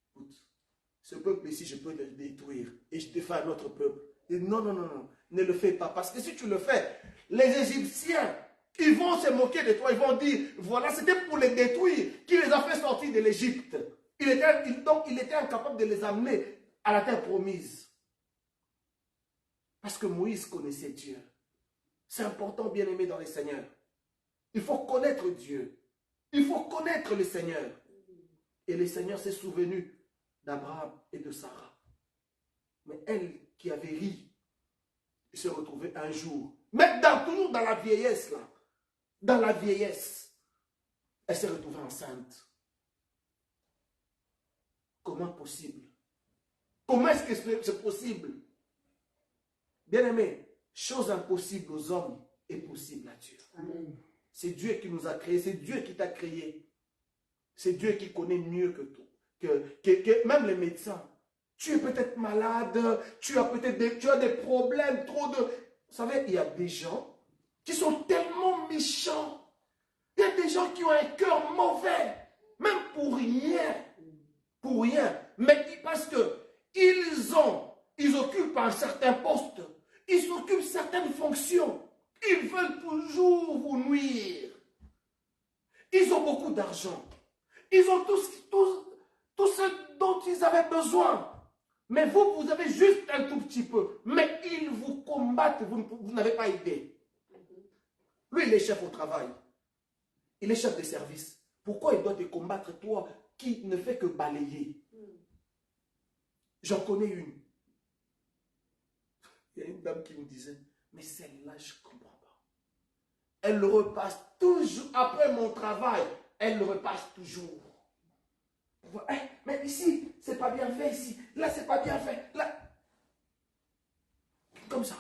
écoute, ce peuple ici, je peux le détruire et je te fais un autre peuple. Il dit, non, ne le fais pas. Parce que si tu le fais, les Égyptiens, ils vont se moquer de toi. Ils vont dire, voilà, c'était pour les détruire qui les a fait sortir de l'Égypte. Donc, il était incapable de les amener à la terre promise. Parce que Moïse connaissait Dieu. C'est important, bien aimé dans le Seigneur. Il faut connaître Dieu. Il faut connaître le Seigneur. Et le Seigneur s'est souvenu d'Abraham et de Sarah. Mais elle qui avait ri, s'est retrouvée un jour, même toujours dans la vieillesse, là, dans la vieillesse, elle s'est retrouvée enceinte. Comment possible? Comment est-ce que c'est possible? Bien aimé, chose impossible aux hommes est possible à Dieu. C'est Dieu qui nous a créés, c'est Dieu qui t'a créé. C'est Dieu qui connaît mieux que tout, que même les médecins. Tu es peut-être malade, tu as peut-être des problèmes, trop de... Vous savez, il y a des gens qui sont tellement méchants. Il y a des gens qui ont un cœur mauvais, même pour rien. Pour rien. Mais parce qu'ils occupent un certain poste, ils occupent certaines fonctions. Ils veulent toujours vous nuire. Ils ont beaucoup d'argent. Ils ont tout ce dont ils avaient besoin. Mais vous avez juste un tout petit peu. Mais ils vous combattent, vous n'avez pas idée. Lui, il est chef au travail. Il est chef de service. Pourquoi il doit te combattre, toi, qui ne fait que balayer? J'en connais une. Il y a une dame qui me disait, mais celle-là, je ne comprends pas. Elle le repasse toujours, après mon travail, elle le repasse toujours. Mais ici, c'est pas bien fait ici. Là, c'est pas bien fait. Là. Comme ça.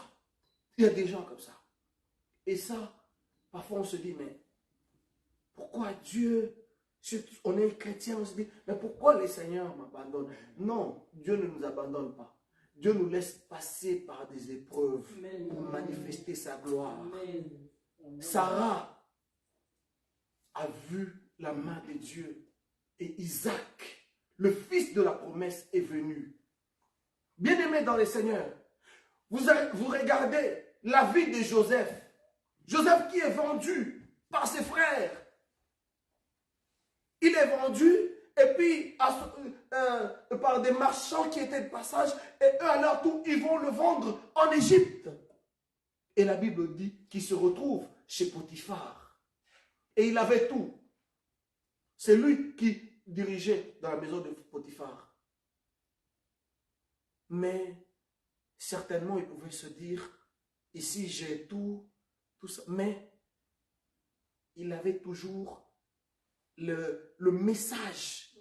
Il y a des gens comme ça. Et ça, parfois on se dit, mais pourquoi Dieu, on est chrétien, on se dit, mais pourquoi le Seigneur m'abandonne? Non, Dieu ne nous abandonne pas. Dieu nous laisse passer par des épreuves pour manifester sa gloire. Sarah a vu la main de Dieu et Isaac, le fils de la promesse, est venu. Bien-aimé dans le Seigneur, vous regardez la vie de Joseph. Joseph qui est vendu par ses frères. Il est vendu et puis par des marchands qui étaient de passage et eux à leur tour, ils vont le vendre en Égypte. Et la Bible dit qu'il se retrouve chez Potiphar. Et il avait tout. C'est lui qui dirigeait dans la maison de Potiphar. Mais certainement, il pouvait se dire, ici j'ai tout ça. Mais il avait toujours le message.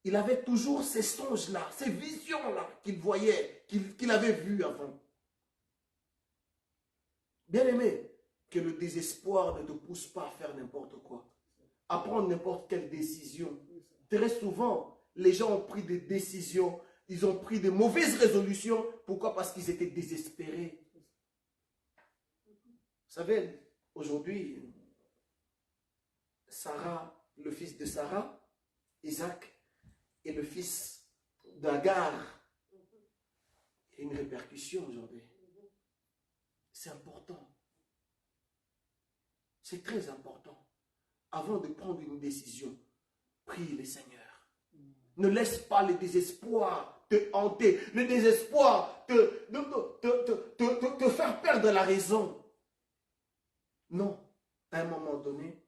Il avait toujours ces songes-là, ces visions-là qu'il voyait, qu'il avait vues avant. Bien-aimé, que le désespoir ne te pousse pas à faire n'importe quoi, à prendre n'importe quelle décision. Très souvent, les gens ont pris des décisions, ils ont pris de mauvaises résolutions. Pourquoi? Parce qu'ils étaient désespérés. Vous savez, aujourd'hui, Sarah, le fils de Sarah, Isaac, et le fils d'Agar. Il y a une répercussion aujourd'hui. C'est important. C'est très important. Avant de prendre une décision, prie le Seigneur. Ne laisse pas le désespoir te hanter, le désespoir te faire perdre la raison. Non, à un moment donné,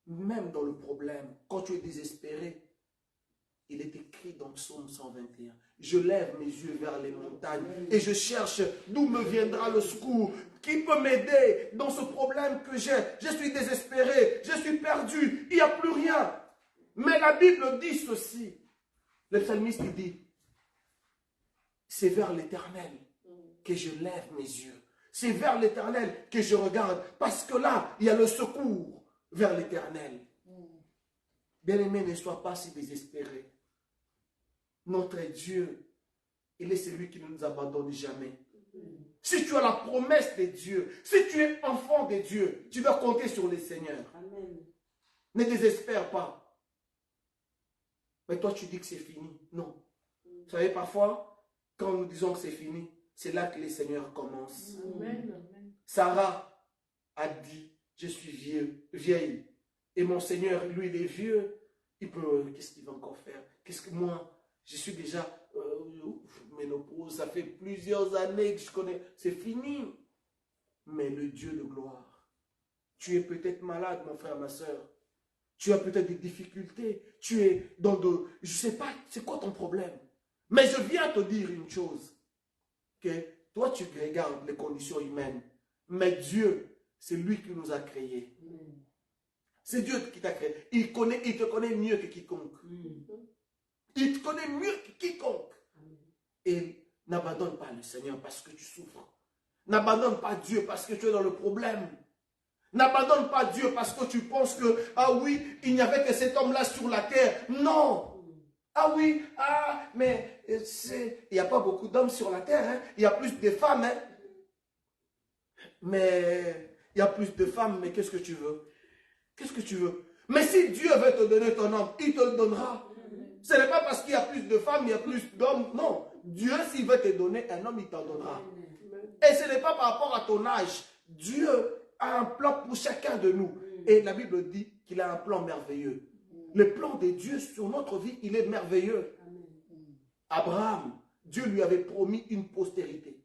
même dans le problème, quand tu es désespéré, il est écrit dans Psaume 121, je lève mes yeux vers les montagnes et je cherche d'où me viendra le secours. Qui peut m'aider dans ce problème que j'ai? Je suis désespéré, je suis perdu, il n'y a plus rien. Mais la Bible dit ceci. Le psalmiste dit, c'est vers l'Éternel que je lève mes yeux. C'est vers l'Éternel que je regarde. Parce que là, il y a le secours vers l'Éternel. Bien-aimé, ne sois pas si désespéré. Notre Dieu, il est celui qui ne nous abandonne jamais. Si tu as la promesse de Dieu, si tu es enfant de Dieu, tu dois compter sur le Seigneur. Amen. Ne désespère pas. Mais toi, tu dis que c'est fini. Non. Vous savez, parfois, quand nous disons que c'est fini, c'est là que le Seigneur commence. Amen. Sarah a dit, je suis vieille. Et mon Seigneur, lui, il est vieux. Il peut, qu'est-ce qu'il va encore faire? Qu'est-ce que moi, je suis déjà ménopause, ça fait plusieurs années que je connais. C'est fini. Mais le Dieu de gloire, tu es peut-être malade, mon frère, ma soeur. Tu as peut-être des difficultés. Tu es dans de... Je ne sais pas, c'est quoi ton problème? Mais je viens te dire une chose. Que toi, tu regardes les conditions humaines. Mais Dieu, c'est lui qui nous a créés. C'est Dieu qui t'a créé. Il te connaît mieux que quiconque. Il te connaît mieux que quiconque. Et n'abandonne pas le Seigneur parce que tu souffres. N'abandonne pas Dieu parce que tu es dans le problème. N'abandonne pas Dieu parce que tu penses que, ah oui, il n'y avait que cet homme-là sur la terre. Non. Ah oui, mais il n'y a pas beaucoup d'hommes sur la terre. Hein. Il y a plus de femmes. Hein. Mais il y a plus de femmes, mais qu'est-ce que tu veux? Qu'est-ce que tu veux? Mais si Dieu veut te donner ton homme, il te le donnera. Ce n'est pas parce qu'il y a plus de femmes, il y a plus d'hommes. Non. Dieu, s'il veut te donner un homme, il t'en donnera. Et ce n'est pas par rapport à ton âge. Dieu a un plan pour chacun de nous. Et la Bible dit qu'il a un plan merveilleux. Le plan de Dieu sur notre vie, il est merveilleux. Abraham, Dieu lui avait promis une postérité.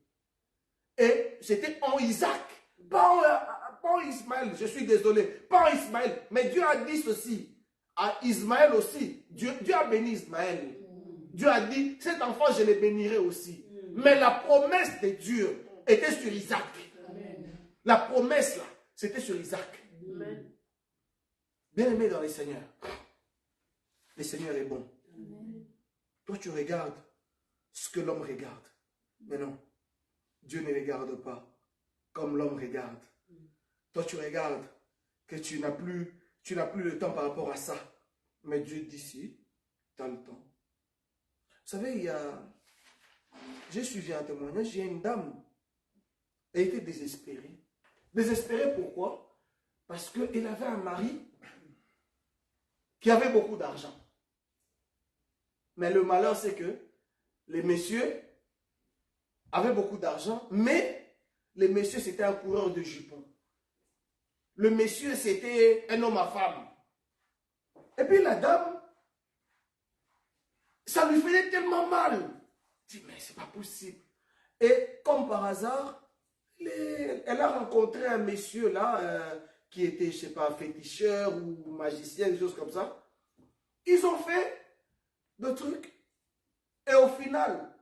Et c'était en Isaac. Pas en Ismaël, je suis désolé. Pas en Ismaël. Mais Dieu a dit ceci. à Ismaël aussi. Dieu a béni Ismaël. Dieu a dit, cet enfant, je le bénirai aussi. Mais la promesse de Dieu était sur Isaac. La promesse, là, c'était sur Isaac. Bien-aimé dans les seigneurs, le Seigneur est bon. Toi, tu regardes ce que l'homme regarde. Mais non, Dieu ne regarde pas comme l'homme regarde. Toi, tu regardes que tu n'as plus le temps par rapport à ça. Mais Dieu dit si, tu as le temps. Vous savez, j'ai suivi un témoignage, il y a une dame, elle était désespérée. Désespérée pourquoi? Parce qu'elle avait un mari qui avait beaucoup d'argent. Mais le malheur, c'est que les messieurs avaient beaucoup d'argent, mais le monsieur, c'était un coureur de jupons. Le monsieur, c'était un homme à femme. Et puis la dame, ça lui faisait tellement mal. Elle dit, mais c'est pas possible. Et comme par hasard, elle a rencontré un monsieur là, qui était, je sais pas, féticheur ou magicien, des choses comme ça. Ils ont fait de trucs. Et au final,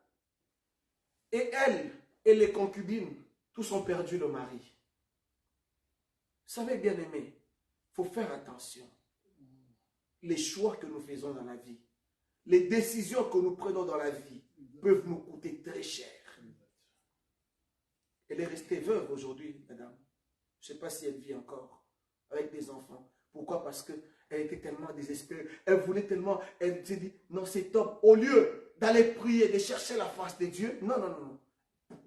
et elle et les concubines, tous ont perdu le mari. Vous savez, bien aimé, il faut faire attention. Les choix que nous faisons dans la vie, les décisions que nous prenons dans la vie peuvent nous coûter très cher. Elle est restée veuve aujourd'hui, madame. Je ne sais pas si elle vit encore avec des enfants. Pourquoi? Parce qu'elle était tellement désespérée. Elle voulait tellement, elle s'est dit, non, c'est top. Au lieu d'aller prier, de chercher la face de Dieu, non, non, non.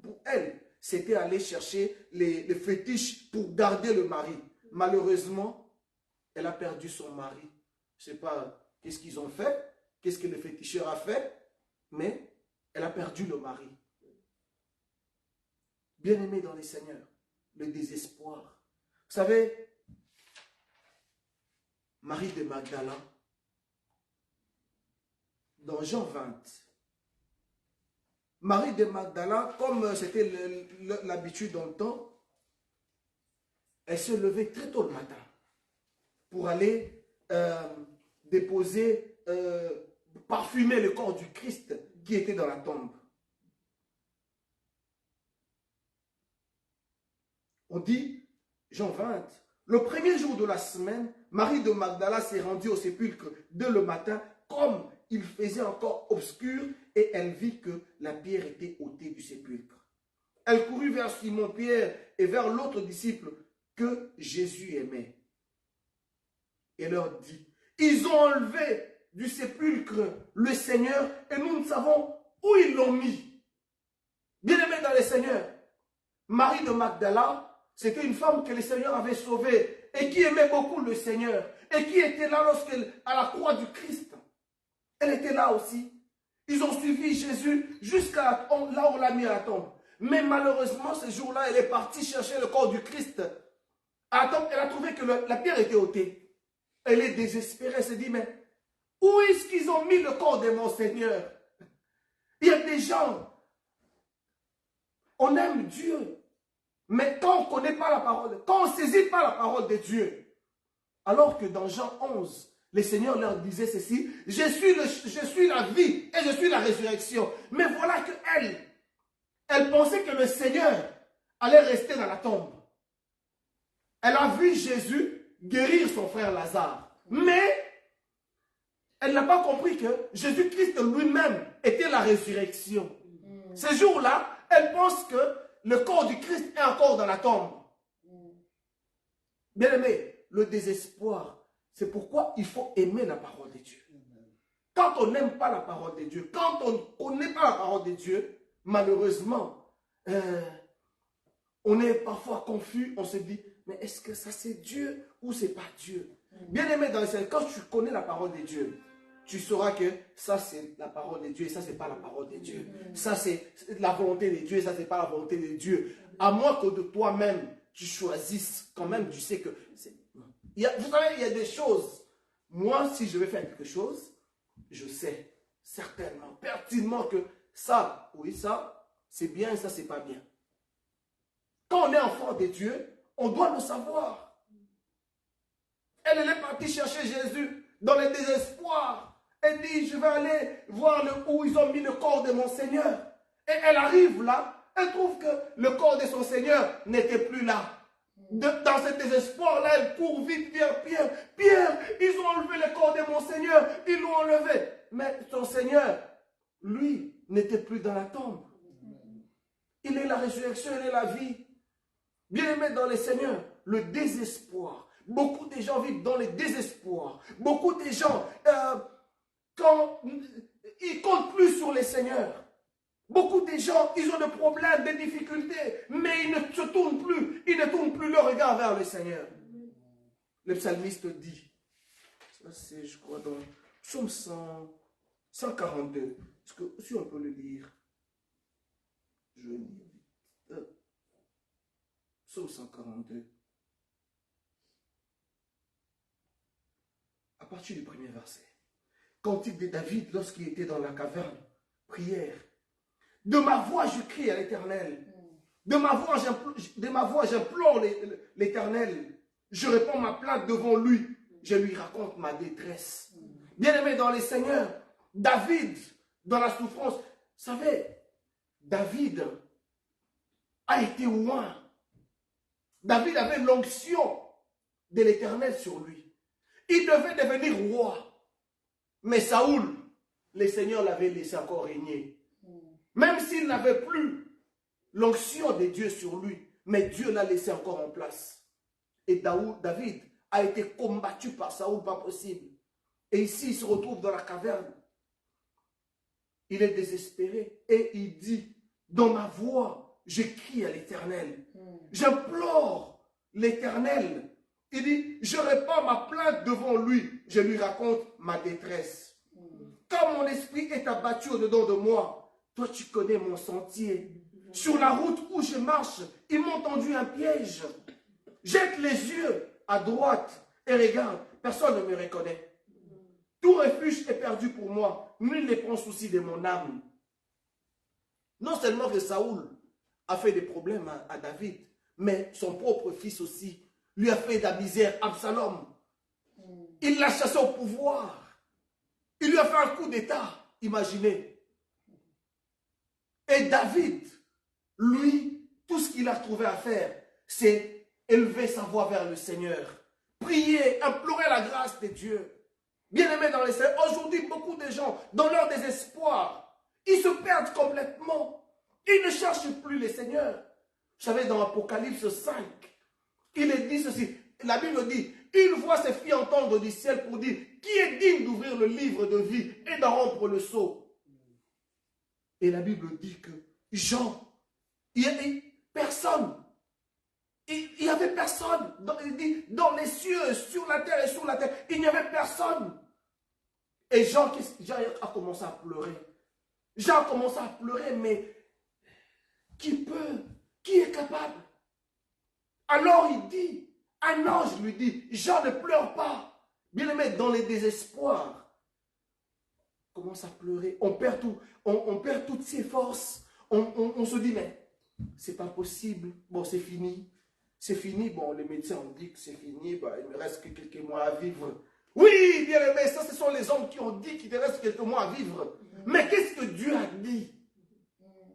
Pour elle, c'était aller chercher les fétiches pour garder le mari. Malheureusement, elle a perdu son mari. Je ne sais pas qu'est-ce qu'ils ont fait, qu'est-ce que le féticheur a fait, mais elle a perdu le mari. Bien-aimé dans les seigneurs, le désespoir. Vous savez, Marie de Magdala, dans Jean 20, Marie de Magdala, comme c'était l'habitude dans le temps, elle se levait très tôt le matin pour aller déposer, parfumer le corps du Christ qui était dans la tombe. On dit, Jean 20, le premier jour de la semaine, Marie de Magdala s'est rendue au sépulcre dès le matin, comme il faisait encore obscur, et elle vit que la pierre était ôtée du sépulcre. Elle courut vers Simon-Pierre et vers l'autre disciple que Jésus aimait. Et leur dit, ils ont enlevé du sépulcre le Seigneur et nous ne savons où ils l'ont mis. Bien-aimés dans le Seigneur, Marie de Magdala, c'était une femme que le Seigneur avait sauvée et qui aimait beaucoup le Seigneur et qui était là lorsqu'elle, à la croix du Christ. Elle était là aussi. Ils ont suivi Jésus jusqu'à là où on l'a mis à la tombe. Mais malheureusement, ce jour-là, elle est partie chercher le corps du Christ. À la tombe, elle a trouvé que la pierre était ôtée. Elle est désespérée. Elle se dit, mais où est-ce qu'ils ont mis le corps de mon Seigneur? Il y a des gens, on aime Dieu. Mais quand on ne connaît pas la parole, quand on ne saisit pas la parole de Dieu, alors que dans Jean 11, le Seigneur leur disait ceci, je suis la vie et je suis la résurrection. Mais voilà elle pensait que le Seigneur allait rester dans la tombe. Elle a vu Jésus guérir son frère Lazare. Mais elle n'a pas compris que Jésus-Christ lui-même était la résurrection. Ce jour-là, elle pense que le corps du Christ est encore dans la tombe. Bien aimé, le désespoir, c'est pourquoi il faut aimer la parole de Dieu. Quand on n'aime pas la parole de Dieu, quand on ne connaît pas la parole de Dieu, malheureusement, on est parfois confus, on se dit, mais est-ce que ça c'est Dieu ou c'est pas Dieu? Bien aimé dans le Seigneur, quand tu connais la parole de Dieu, tu sauras que ça c'est la parole de Dieu et ça c'est pas la parole de Dieu. Ça c'est la volonté de Dieu et ça c'est pas la volonté de Dieu. À moins que de toi-même, tu choisisses, quand même tu sais que c'est... Vous savez, il y a des choses. Moi, si je vais faire quelque chose, je sais certainement, pertinemment que ça, oui, ça, c'est bien et ça, c'est pas bien. Quand on est enfant de Dieu, on doit le savoir. Elle est partie chercher Jésus dans le désespoir. Elle dit, je vais aller voir où ils ont mis le corps de mon Seigneur. Et elle arrive là, elle trouve que le corps de son Seigneur n'était plus là. Dans ce désespoir-là, elle court vite vers Pierre. Pierre, ils ont enlevé le corps de mon Seigneur, ils l'ont enlevé. Mais son Seigneur, lui, n'était plus dans la tombe. Il est la résurrection, il est la vie. Bien-aimés dans le Seigneur, le désespoir. Beaucoup de gens vivent dans le désespoir. Beaucoup de gens, quand ils ne comptent plus sur le Seigneur. Beaucoup de gens, ils ont des problèmes, des difficultés, mais ils ne se tournent plus. Ils ne tournent plus leur regard vers le Seigneur. Le psalmiste dit, ça c'est, je crois, dans Psaume 142. Est-ce que si on peut le lire? Je lis. Psaume 142. À partir du premier verset. Cantique de David lorsqu'il était dans la caverne. Prière. De ma voix, je crie à l'Éternel. De ma voix, j'implore l'Éternel. Je réponds ma plainte devant lui. Je lui raconte ma détresse. Bien-aimé dans les Seigneurs, David, dans la souffrance, vous savez, David a été loin. David avait l'onction de l'Éternel sur lui. Il devait devenir roi. Mais Saoul, le Seigneur l'avait laissé encore régner. Même s'il n'avait plus l'onction de Dieu sur lui, mais Dieu l'a laissé encore en place. Et David a été combattu par Saoul, pas possible. Et ici, il se retrouve dans la caverne. Il est désespéré et il dit, dans ma voix, je crie à l'Éternel. J'implore l'Éternel. Il dit, je répands ma plainte devant lui. Je lui raconte ma détresse. Quand mon esprit est abattu au-dedans de moi, toi, tu connais mon sentier. Sur la route où je marche, ils m'ont tendu un piège. Jette les yeux à droite et regarde. Personne ne me reconnaît. Tout refuge est perdu pour moi. Nul ne prend souci de mon âme. Non seulement que Saoul a fait des problèmes à David, mais son propre fils aussi lui a fait de la misère. Absalom. Il l'a chassé au pouvoir. Il lui a fait un coup d'état. Imaginez. Et David, lui, tout ce qu'il a trouvé à faire, c'est élever sa voix vers le Seigneur. Prier, implorer la grâce de Dieu. Bien-aimés dans les Seigneur, aujourd'hui, beaucoup de gens, dans leur désespoir, ils se perdent complètement. Ils ne cherchent plus le Seigneur. Vous savez, dans Apocalypse 5, il est dit ceci. La Bible dit, une voix se fit entendre du ciel pour dire, qui est digne d'ouvrir le livre de vie et d'en rompre le sceau? Et la Bible dit que Jean, il n'y avait personne. Il n'y avait personne. Il dit, dans les cieux, sur la terre et sur la terre, il n'y avait personne. Et Jean a commencé à pleurer. Jean a commencé à pleurer, mais qui peut? Qui est capable? Alors il dit, un ange lui dit, Jean ne pleure pas. Bien-aimé, dans les désespoirs, commence à pleurer, on perd tout, on perd toutes ses forces, on se dit, mais c'est pas possible, bon c'est fini, bon les médecins ont dit que c'est fini, bah, il me reste que quelques mois à vivre. Oui, bien aimé, ça ce sont les hommes qui ont dit qu'il te reste quelques mois à vivre. Mais qu'est-ce que Dieu a dit?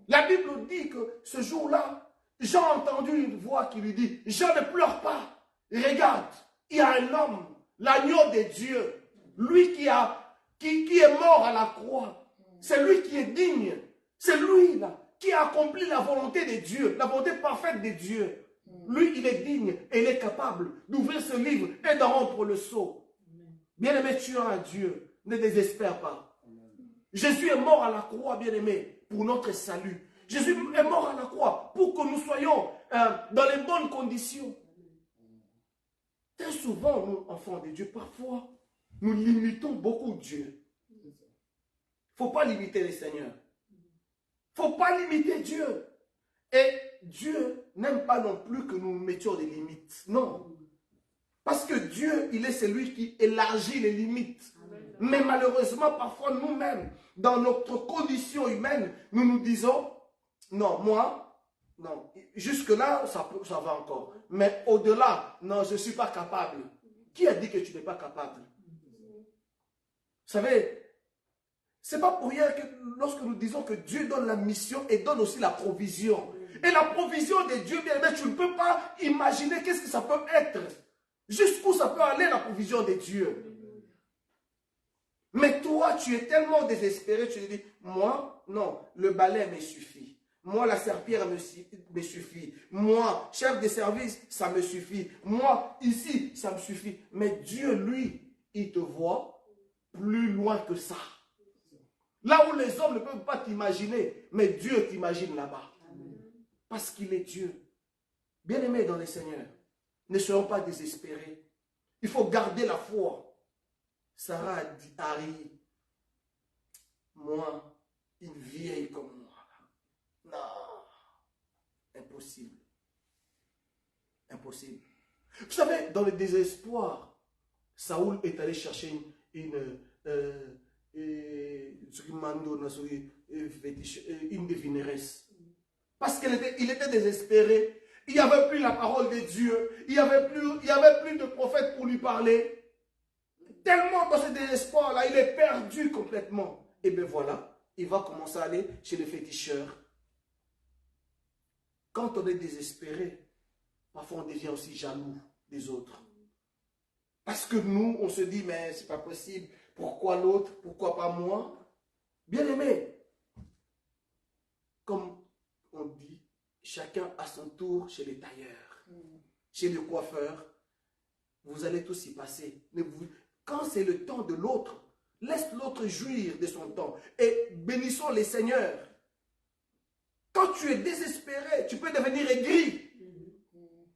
La Bible dit que ce jour-là, Jean a entendu une voix qui lui dit, Jean ne pleure pas, regarde, il y a un homme, l'agneau de Dieu, lui qui est mort à la croix. C'est lui qui est digne. C'est lui là qui a accompli la volonté de Dieu, la volonté parfaite de Dieu. Lui, il est digne et il est capable d'ouvrir ce livre et d'en rompre le sceau. Bien-aimé, tu as un Dieu. Ne désespère pas. Jésus est mort à la croix, bien-aimé, pour notre salut. Jésus est mort à la croix pour que nous soyons dans les bonnes conditions. Très souvent, nous, enfants de Dieu, parfois, nous limitons beaucoup Dieu. Il ne faut pas limiter le Seigneur. Il ne faut pas limiter Dieu. Et Dieu n'aime pas non plus que nous mettions des limites. Non. Parce que Dieu, il est celui qui élargit les limites. Mais malheureusement, parfois nous-mêmes, dans notre condition humaine, nous nous disons, non, moi, non, jusque-là, ça va encore. Mais au-delà, non, je ne suis pas capable. Qui a dit que tu n'es pas capable? savez, c'est pas pour rien que lorsque nous disons que Dieu donne la mission et donne aussi la provision. Et la provision de Dieu, bien aimé, tu ne peux pas imaginer qu'est-ce que ça peut être. Jusqu'où ça peut aller la provision de Dieu. Mais toi, tu es tellement désespéré, tu te dis, moi, non, le balai me suffit. Moi, la serpillère me suffit. Moi, chef de service, ça me suffit. Moi, ici, ça me suffit. Mais Dieu, lui, il te voit plus loin que ça. Là où les hommes ne peuvent pas t'imaginer, mais Dieu t'imagine là-bas. Parce qu'il est Dieu. Bien-aimés dans les Seigneurs, ne soyons pas désespérés. Il faut garder la foi. Sarah a dit, Harry, moi, une vieille comme moi. Non, impossible. Impossible. Vous savez, dans le désespoir, Saoul est allé chercher une devineresse. Parce qu'il était désespéré. Il n'y avait plus la parole de Dieu. Il n'y avait plus de prophète pour lui parler. Tellement dans ce désespoir-là, il est perdu complètement. Et bien voilà, il va commencer à aller chez les féticheurs. Quand on est désespéré, parfois on devient aussi jaloux des autres. Parce que nous, on se dit, mais c'est pas possible. Pourquoi l'autre? Pourquoi pas moi? Bien aimé, comme on dit, chacun à son tour chez les tailleurs, chez les coiffeurs. Vous allez tous y passer. Quand c'est le temps de l'autre, laisse l'autre jouir de son temps. Et bénissons les seigneurs. Quand tu es désespéré, tu peux devenir aigri.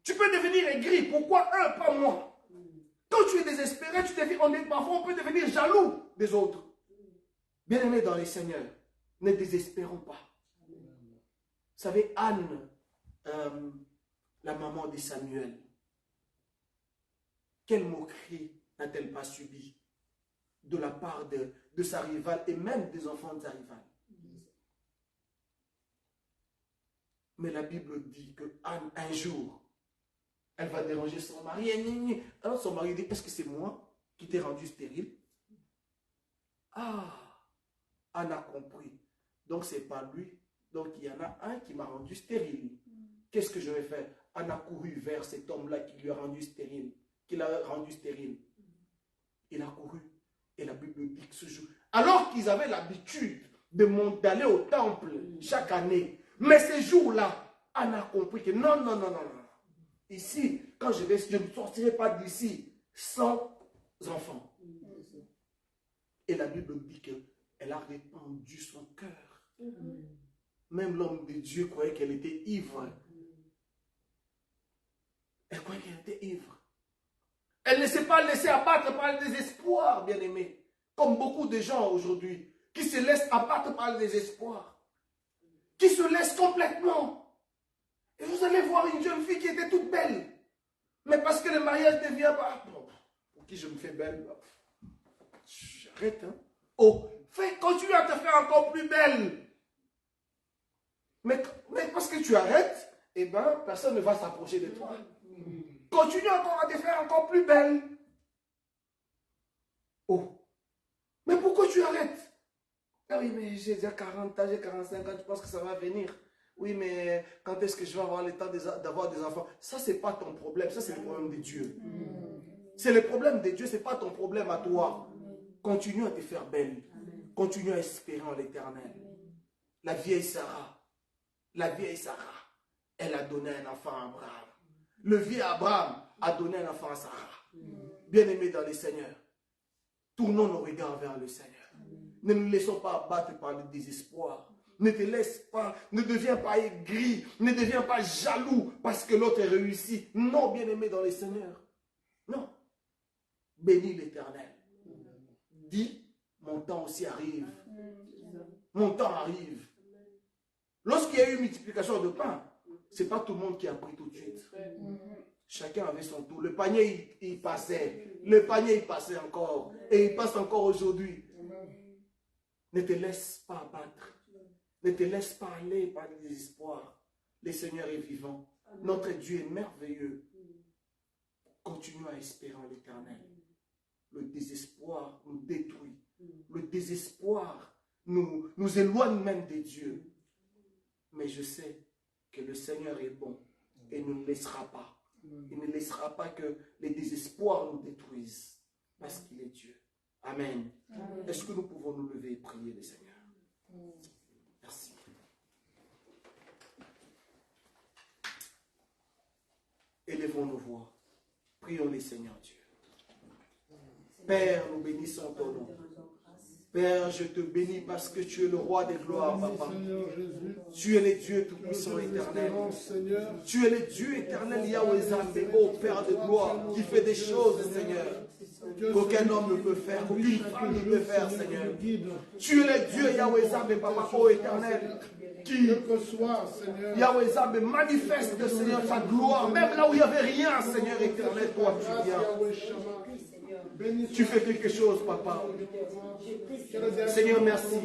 Tu peux devenir aigri. Pourquoi un, pas moi? Quand tu es désespéré, parfois on peut devenir jaloux des autres. Bien-aimés dans les seigneurs, ne désespérons pas. Vous savez, Anne, la maman de Samuel, quelle moquerie n'a-t-elle pas subi de la part de sa rivale et même des enfants de sa rivale? Mais la Bible dit que Anne, un jour, elle va déranger son mari. Alors son mari dit, est-ce que c'est moi qui t'ai rendu stérile? Ah, Anne a compris. Donc c'est pas lui. Donc il y en a un qui m'a rendu stérile. Qu'est-ce que je vais faire? Anne a couru vers cet homme-là qui lui a rendu stérile. Il a couru. Et la Bible dit que ce jour, alors qu'ils avaient l'habitude d'aller au temple chaque année, mais ces jours-là, Anne a compris que non. Ici, quand je ne sortirai pas d'ici sans enfant. Et la Bible dit qu'elle a répandu son cœur. Même l'homme de Dieu croyait qu'elle était ivre. Elle croyait qu'elle était ivre. Elle ne s'est pas laissée abattre par le désespoir, bien-aimé. Comme beaucoup de gens aujourd'hui, qui se laissent abattre par le désespoir. Qui se laissent complètement. Et vous allez voir une jeune fille qui était toute belle. Mais parce que le mariage ne vient pas. Pour qui je me fais belle? J'arrête, hein. Oh, continue à te faire encore plus belle. Mais parce que tu arrêtes, eh bien, personne ne va s'approcher de toi. Continue encore à te faire encore plus belle. Oh, mais pourquoi tu arrêtes? Ah oui, mais j'ai déjà 40 ans, j'ai 45 ans, tu penses que ça va venir? Oui, mais quand est-ce que je vais avoir le temps d'avoir des enfants? Ça, c'est pas ton problème, ça, c'est le problème de Dieu. C'est le problème de Dieu, c'est pas ton problème à toi. Continue à te faire belle. Continue à espérer en l'éternel. La vieille Sarah, elle a donné un enfant à Abraham. Le vieux Abraham a donné un enfant à Sarah. Bien-aimés dans les Seigneurs, tournons nos regards vers le Seigneur. Ne nous laissons pas abattre par le désespoir. Ne te laisse pas, ne deviens pas aigri, ne deviens pas jaloux parce que l'autre est réussi. Non, bien-aimés dans les Seigneurs. Non. Bénis l'Éternel. Dis, mon temps aussi arrive. Mon temps arrive. Lorsqu'il y a eu multiplication de pain, ce n'est pas tout le monde qui a pris tout de suite. Chacun avait son tour. Le panier, il passait. Le panier, il passait encore. Et il passe encore aujourd'hui. Ne te laisse pas abattre. Ne te laisse pas aller par le désespoir. Le Seigneur est vivant. Notre Dieu est merveilleux. Continue à espérer en l'Éternel. Le désespoir nous détruit. Le désespoir nous éloigne même de Dieu. Mais je sais que le Seigneur est bon et ne nous laissera pas. Il ne laissera pas que les désespoirs nous détruisent parce qu'il est Dieu. Amen. Est-ce que nous pouvons nous lever et prier le Seigneur? Merci. Élevons nos voix. Prions le Seigneur Dieu. Père, nous bénissons ton nom. Père, je te bénis parce que tu es le roi des gloires, Papa. Tu es le Dieu tout-puissant éternel. Tu es le Dieu éternel, Yahweh Zambé, ô Père de gloire, qui fait des choses, Seigneur, qu'aucun homme ne peut faire, qu'aucune femme ne peut faire, Seigneur. Tu es le Dieu, Yahweh Zambé, Papa, ô éternel, qui, Yahweh Zambé, manifeste, Seigneur, sa gloire, même là où il n'y avait rien, Seigneur éternel, toi tu viens. Tu fais quelque chose, Papa. Seigneur, merci.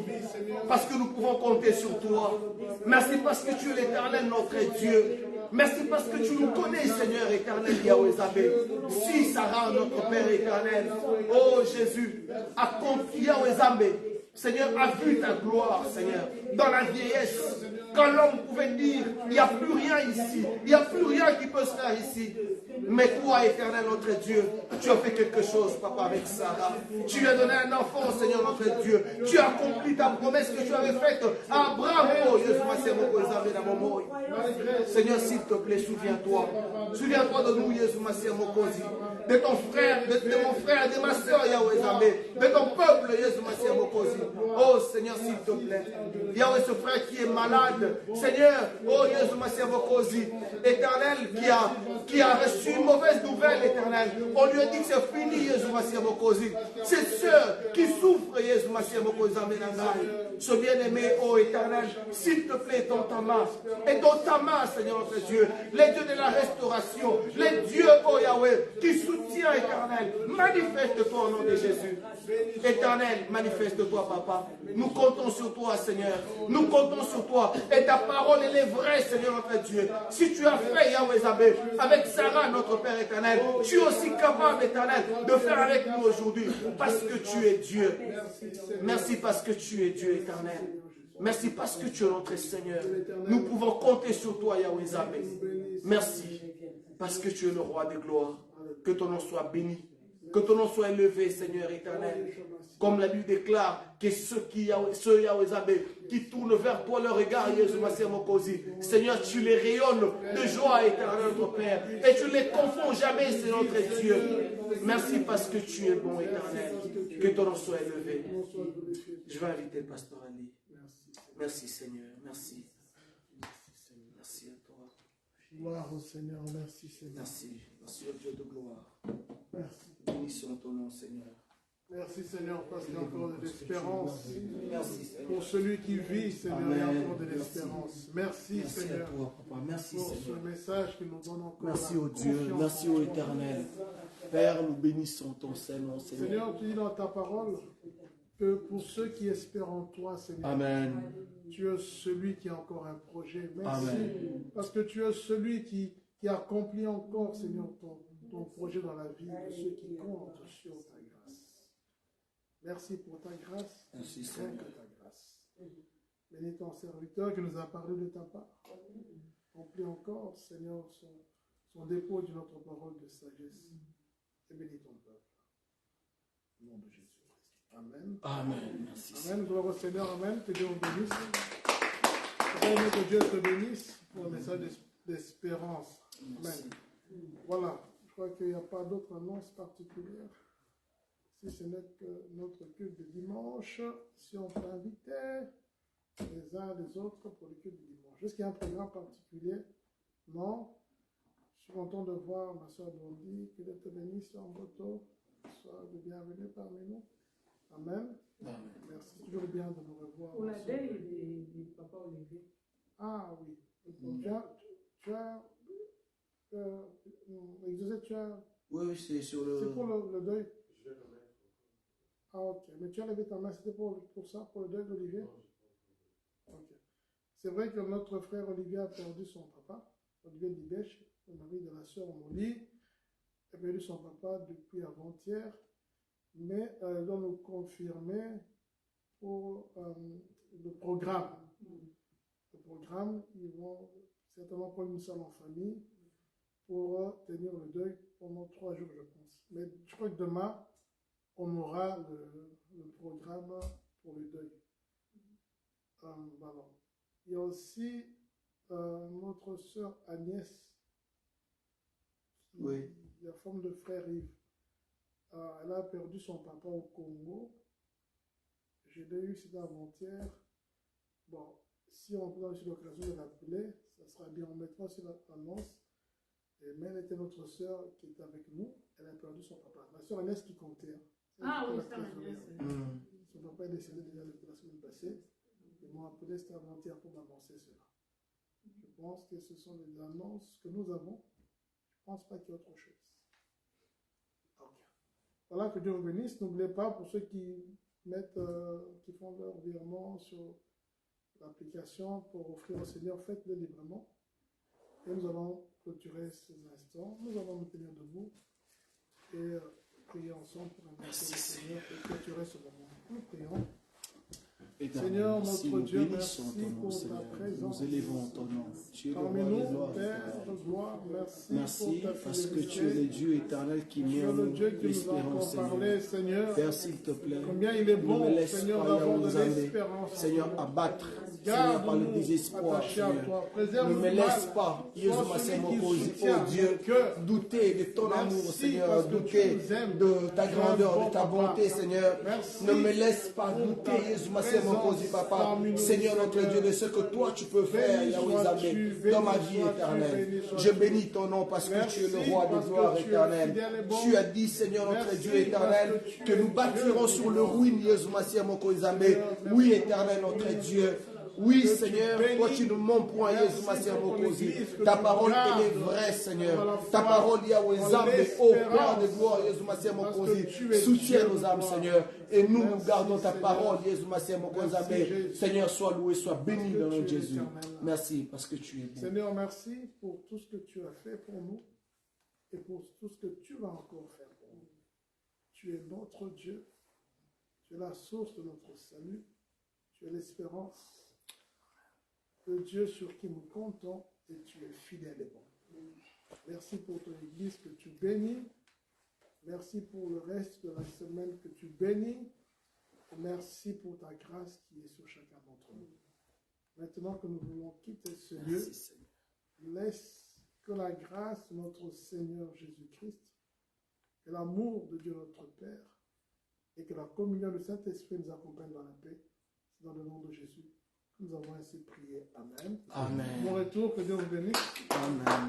Parce que nous pouvons compter sur toi. Merci parce que tu es l'éternel, notre Dieu. Merci parce que tu nous connais, Seigneur éternel, Yahweh Zabé. Si Sarah, notre Père éternel, oh Jésus, a confié Yahweh Zabé. Seigneur, a vu ta gloire, Seigneur, dans la vieillesse. Quand l'homme pouvait dire, il n'y a plus rien ici, il n'y a plus rien qui peut se faire ici. Mais toi, éternel, notre Dieu, tu as fait quelque chose, Papa, avec Sarah. Tu lui as donné un enfant, Seigneur, notre Dieu. Tu as accompli ta promesse que tu avais faite à Abraham. Seigneur, s'il te plaît, souviens-toi. Souviens-toi de nous, Jésus, Mokosi. De ton frère, de mon frère, de ma soeur, Yahweh Zambé. De ton peuple, Jésus, Mokosi. Oh, Seigneur, s'il te plaît. Yahweh, ce frère qui est malade. Seigneur, oh, Jésus, Mokosi. Éternel, qui a reçu une mauvaise nouvelle, éternel. On lui a dit que c'est fini, Jésus, Mokosi. Cette sœur qui souffre, Jésus, Mokosi, ce bien-aimé, oh, éternel, s'il te plaît, dans ta main. Et dans ta main, Seigneur, notre Dieu. Les dieux de la restauration. Les dieux, oh, Yahweh, qui soutient, éternel. Manifeste-toi au nom de Jésus. Éternel, manifeste-toi, Papa. Nous comptons sur toi, Seigneur. Nous comptons sur toi. Et ta parole, elle est vraie, Seigneur, notre Dieu. Si tu as fait, Yahweh Zabé, avec Sarah, notre Père éternel, tu es aussi capable, éternel, de faire avec nous aujourd'hui. Parce que tu es Dieu. Merci parce que tu es Dieu, éternel. Merci parce que tu es notre Seigneur. Nous pouvons compter sur toi, Yahweh Zabé. Merci parce que tu es le roi des gloires. Que ton nom soit béni. Que ton nom soit élevé, Seigneur éternel. Comme la Bible déclare que ceux Yahweh Zabé, qui tournent vers toi leur regard, Jésus Mokosi. Seigneur, tu les rayonnes de joie, éternel, notre Père. Et tu ne les confonds jamais, c'est notre Dieu. Merci parce que tu es bon, éternel. Que ton nom soit élevé. Je vais inviter le pasteur Ali. Merci, Seigneur. Merci. Merci à toi. Gloire au Seigneur. Merci, Seigneur. Merci. Merci au Dieu de gloire. Merci. Bénissons ton nom, Seigneur. Merci, Seigneur, parce qu'il y a encore de l'espérance. Merci, Seigneur. Pour celui qui vit, Seigneur, il y a encore de l'espérance. Merci, Merci Seigneur, à toi, Papa. Merci, pour Seigneur. ce message qui nous donne encore. Merci la au Dieu. confiance Merci en au toi. Éternel. Père, nous bénissons ton Saint-Nom, Seigneur. Seigneur, tu dis dans ta parole que pour ceux qui espèrent en toi, Seigneur, Amen. tu es celui qui a encore un projet. Merci. Amen. Parce que tu es celui qui accomplit encore, Seigneur, ton projet dans la vie de ceux qui comptent sur ta grâce. Merci pour ta grâce. Merci, Rien Seigneur. que ta grâce. Bénis ton serviteur qui nous a parlé de ta part. Remplis encore, Seigneur, son dépôt d'une autre parole de sagesse. Et bénis ton peuple. Au nom de Jésus-Christ. Amen. Amen. Merci, Seigneur. Amen. Gloire au Seigneur. Amen. Que Dieu vous bénisse. Que Dieu te bénisse pour un message d'espérance. Amen. Voilà. Je crois qu'il n'y a pas d'autre annonce particulière. Si ce n'est que notre culte de dimanche, si on peut inviter les uns les autres pour le culte de dimanche. Est-ce qu'il y a un programme particulier? Non. Je suis content de voir ma soeur Blondie. Que Dieu te bénisse en moto. Sois le bienvenu parmi nous. Amen. Amen. Merci. C'est toujours bien de vous revoir. Pour la deuil de Papa Olivier. Ah oui. Tu as exaucé, tu as. Oui, c'est sur C'est pour le... le deuil. Ah, ok. Mais tu as levé ta main, c'était pour ça, pour le deuil d'Olivier? Ok. C'est vrai que notre frère Olivier a perdu son papa, Olivier Libèche, le mari de la sœur Molly, a perdu son papa depuis avant-hier. mais elle doit nous confirmer pour le programme. Le programme, ils vont certainement prendre une salle en famille pour tenir le deuil pendant 3 jours, je pense. Mais je crois que demain, on aura le programme pour le deuil. Voilà. Il y a aussi notre sœur Agnès, Oui. la femme de frère Yves. Elle a perdu son papa au Congo. Je l'ai eu, c'était avant-hier. Bon, si on peut aussi l'occasion de l'appeler, ça sera bien. On mettra aussi l'annonce. Mais elle était notre sœur qui était avec nous. Elle a perdu son papa. La sœur Agnès qui comptait. Ah oui, La ça trésorière. m'intéresse. Son papa est décédé déjà depuis la semaine passée. Ils m'ont appelé cet avant-hier pour m'annoncer cela. Je pense que ce sont les annonces que nous avons. Je ne pense pas qu'il y ait autre chose. Ok. Voilà, que Dieu vous bénisse. N'oubliez pas, pour ceux qui mettent, qui font leur virement sur l'application pour offrir au Seigneur, faites-le librement. Et nous allons clôturer ces instants. Nous allons nous tenir debout et prier ensemble pour invoquer le Seigneur et clôturer ce moment. Nous prions. Seigneur, merci, notre nous Dieu, bénissons merci ton nom, pour ta Seigneur. présence. Nous élevons ton nom. Tu es le Parmi roi des nous, gloires. Père de gloire, merci, Merci pour ta parce que fidélité. tu es le Dieu éternel qui met Tu en es le nous Dieu qui nous a l'espérance, encore parlé, Seigneur. Seigneur. Père, s'il te plaît, Combien il est ne bon, me laisse Seigneur, pas d'avoir de Yahweh, l'espérance. Seigneur, abattre, Seigneur, par le Garde-nous désespoir, attachés à Seigneur. toi. Ne Préserve-nous me du laisse mal. pas, Sois celui qui Mokosi, soutient oh Dieu, mon cœur. douter de ton Merci amour, Seigneur, parce que douter tu nous aimes. de ta Tu es grandeur, un bon de ta papa. bonté, Seigneur. Merci Ne me laisse pas pour douter, ta Jésus, présence Mokosi, Papa. parmi nous, Seigneur, notre Seigneur. Dieu, de ce que toi tu peux faire, Béni Yahweh sois-tu, Zambé, dans ma béni vie sois-tu, éternelle. béni sois-tu. Je bénis ton nom parce que Merci tu es le roi parce de que gloire tu es éternelle. fidèle et bon. Tu as dit, Seigneur, notre Merci Dieu éternel, parce que tu que es nous bâtirons Dieu sur de le gloire. ruine, Jésus, Mokosi, Zambé. Seigneur, Oui, merci éternel, pour notre ton Dieu. Dieu. Oui, Que tu Seigneur, bénis. toi tu nous montres point, Merci Jésus, Massia pour ton Mokosi. Église que Ta tu parole, gardes elle est vraie, dans Seigneur. la Ta foi, parole, Yahweh dans Zambé, ô l'espérance. Père de gloire, Jésus, Massia Parce Mokosi. que tu es Soutiens Dieu nos de âmes, gloire. Seigneur. Et nous, nous Merci, gardons ta Seigneur. parole, Jésus, Massia Mokosi. Merci, Zambé. Jésus. Seigneur, sois loué, sois béni que dans le nom tu de es Jésus. éternel. Merci parce que tu es bon. Seigneur, merci pour tout ce que tu as fait pour nous et pour tout ce que tu vas encore faire pour nous. Tu es notre Dieu. Tu es la source de notre salut. Tu es l'espérance. Le Dieu sur qui nous comptons et tu es fidèle et bon. Merci pour ton Église que tu bénis. Merci pour le reste de la semaine que tu bénis. Et merci pour ta grâce qui est sur chacun d'entre nous. Maintenant que nous voulons quitter ce lieu, Merci, Seigneur. laisse que la grâce de notre Seigneur Jésus-Christ et l'amour de Dieu notre Père et que la communion du Saint-Esprit nous accompagne dans la paix. C'est dans le nom de Jésus que nous avons ainsi prié. Amen. Amen. Mon retour, que Dieu vous bénisse. Amen.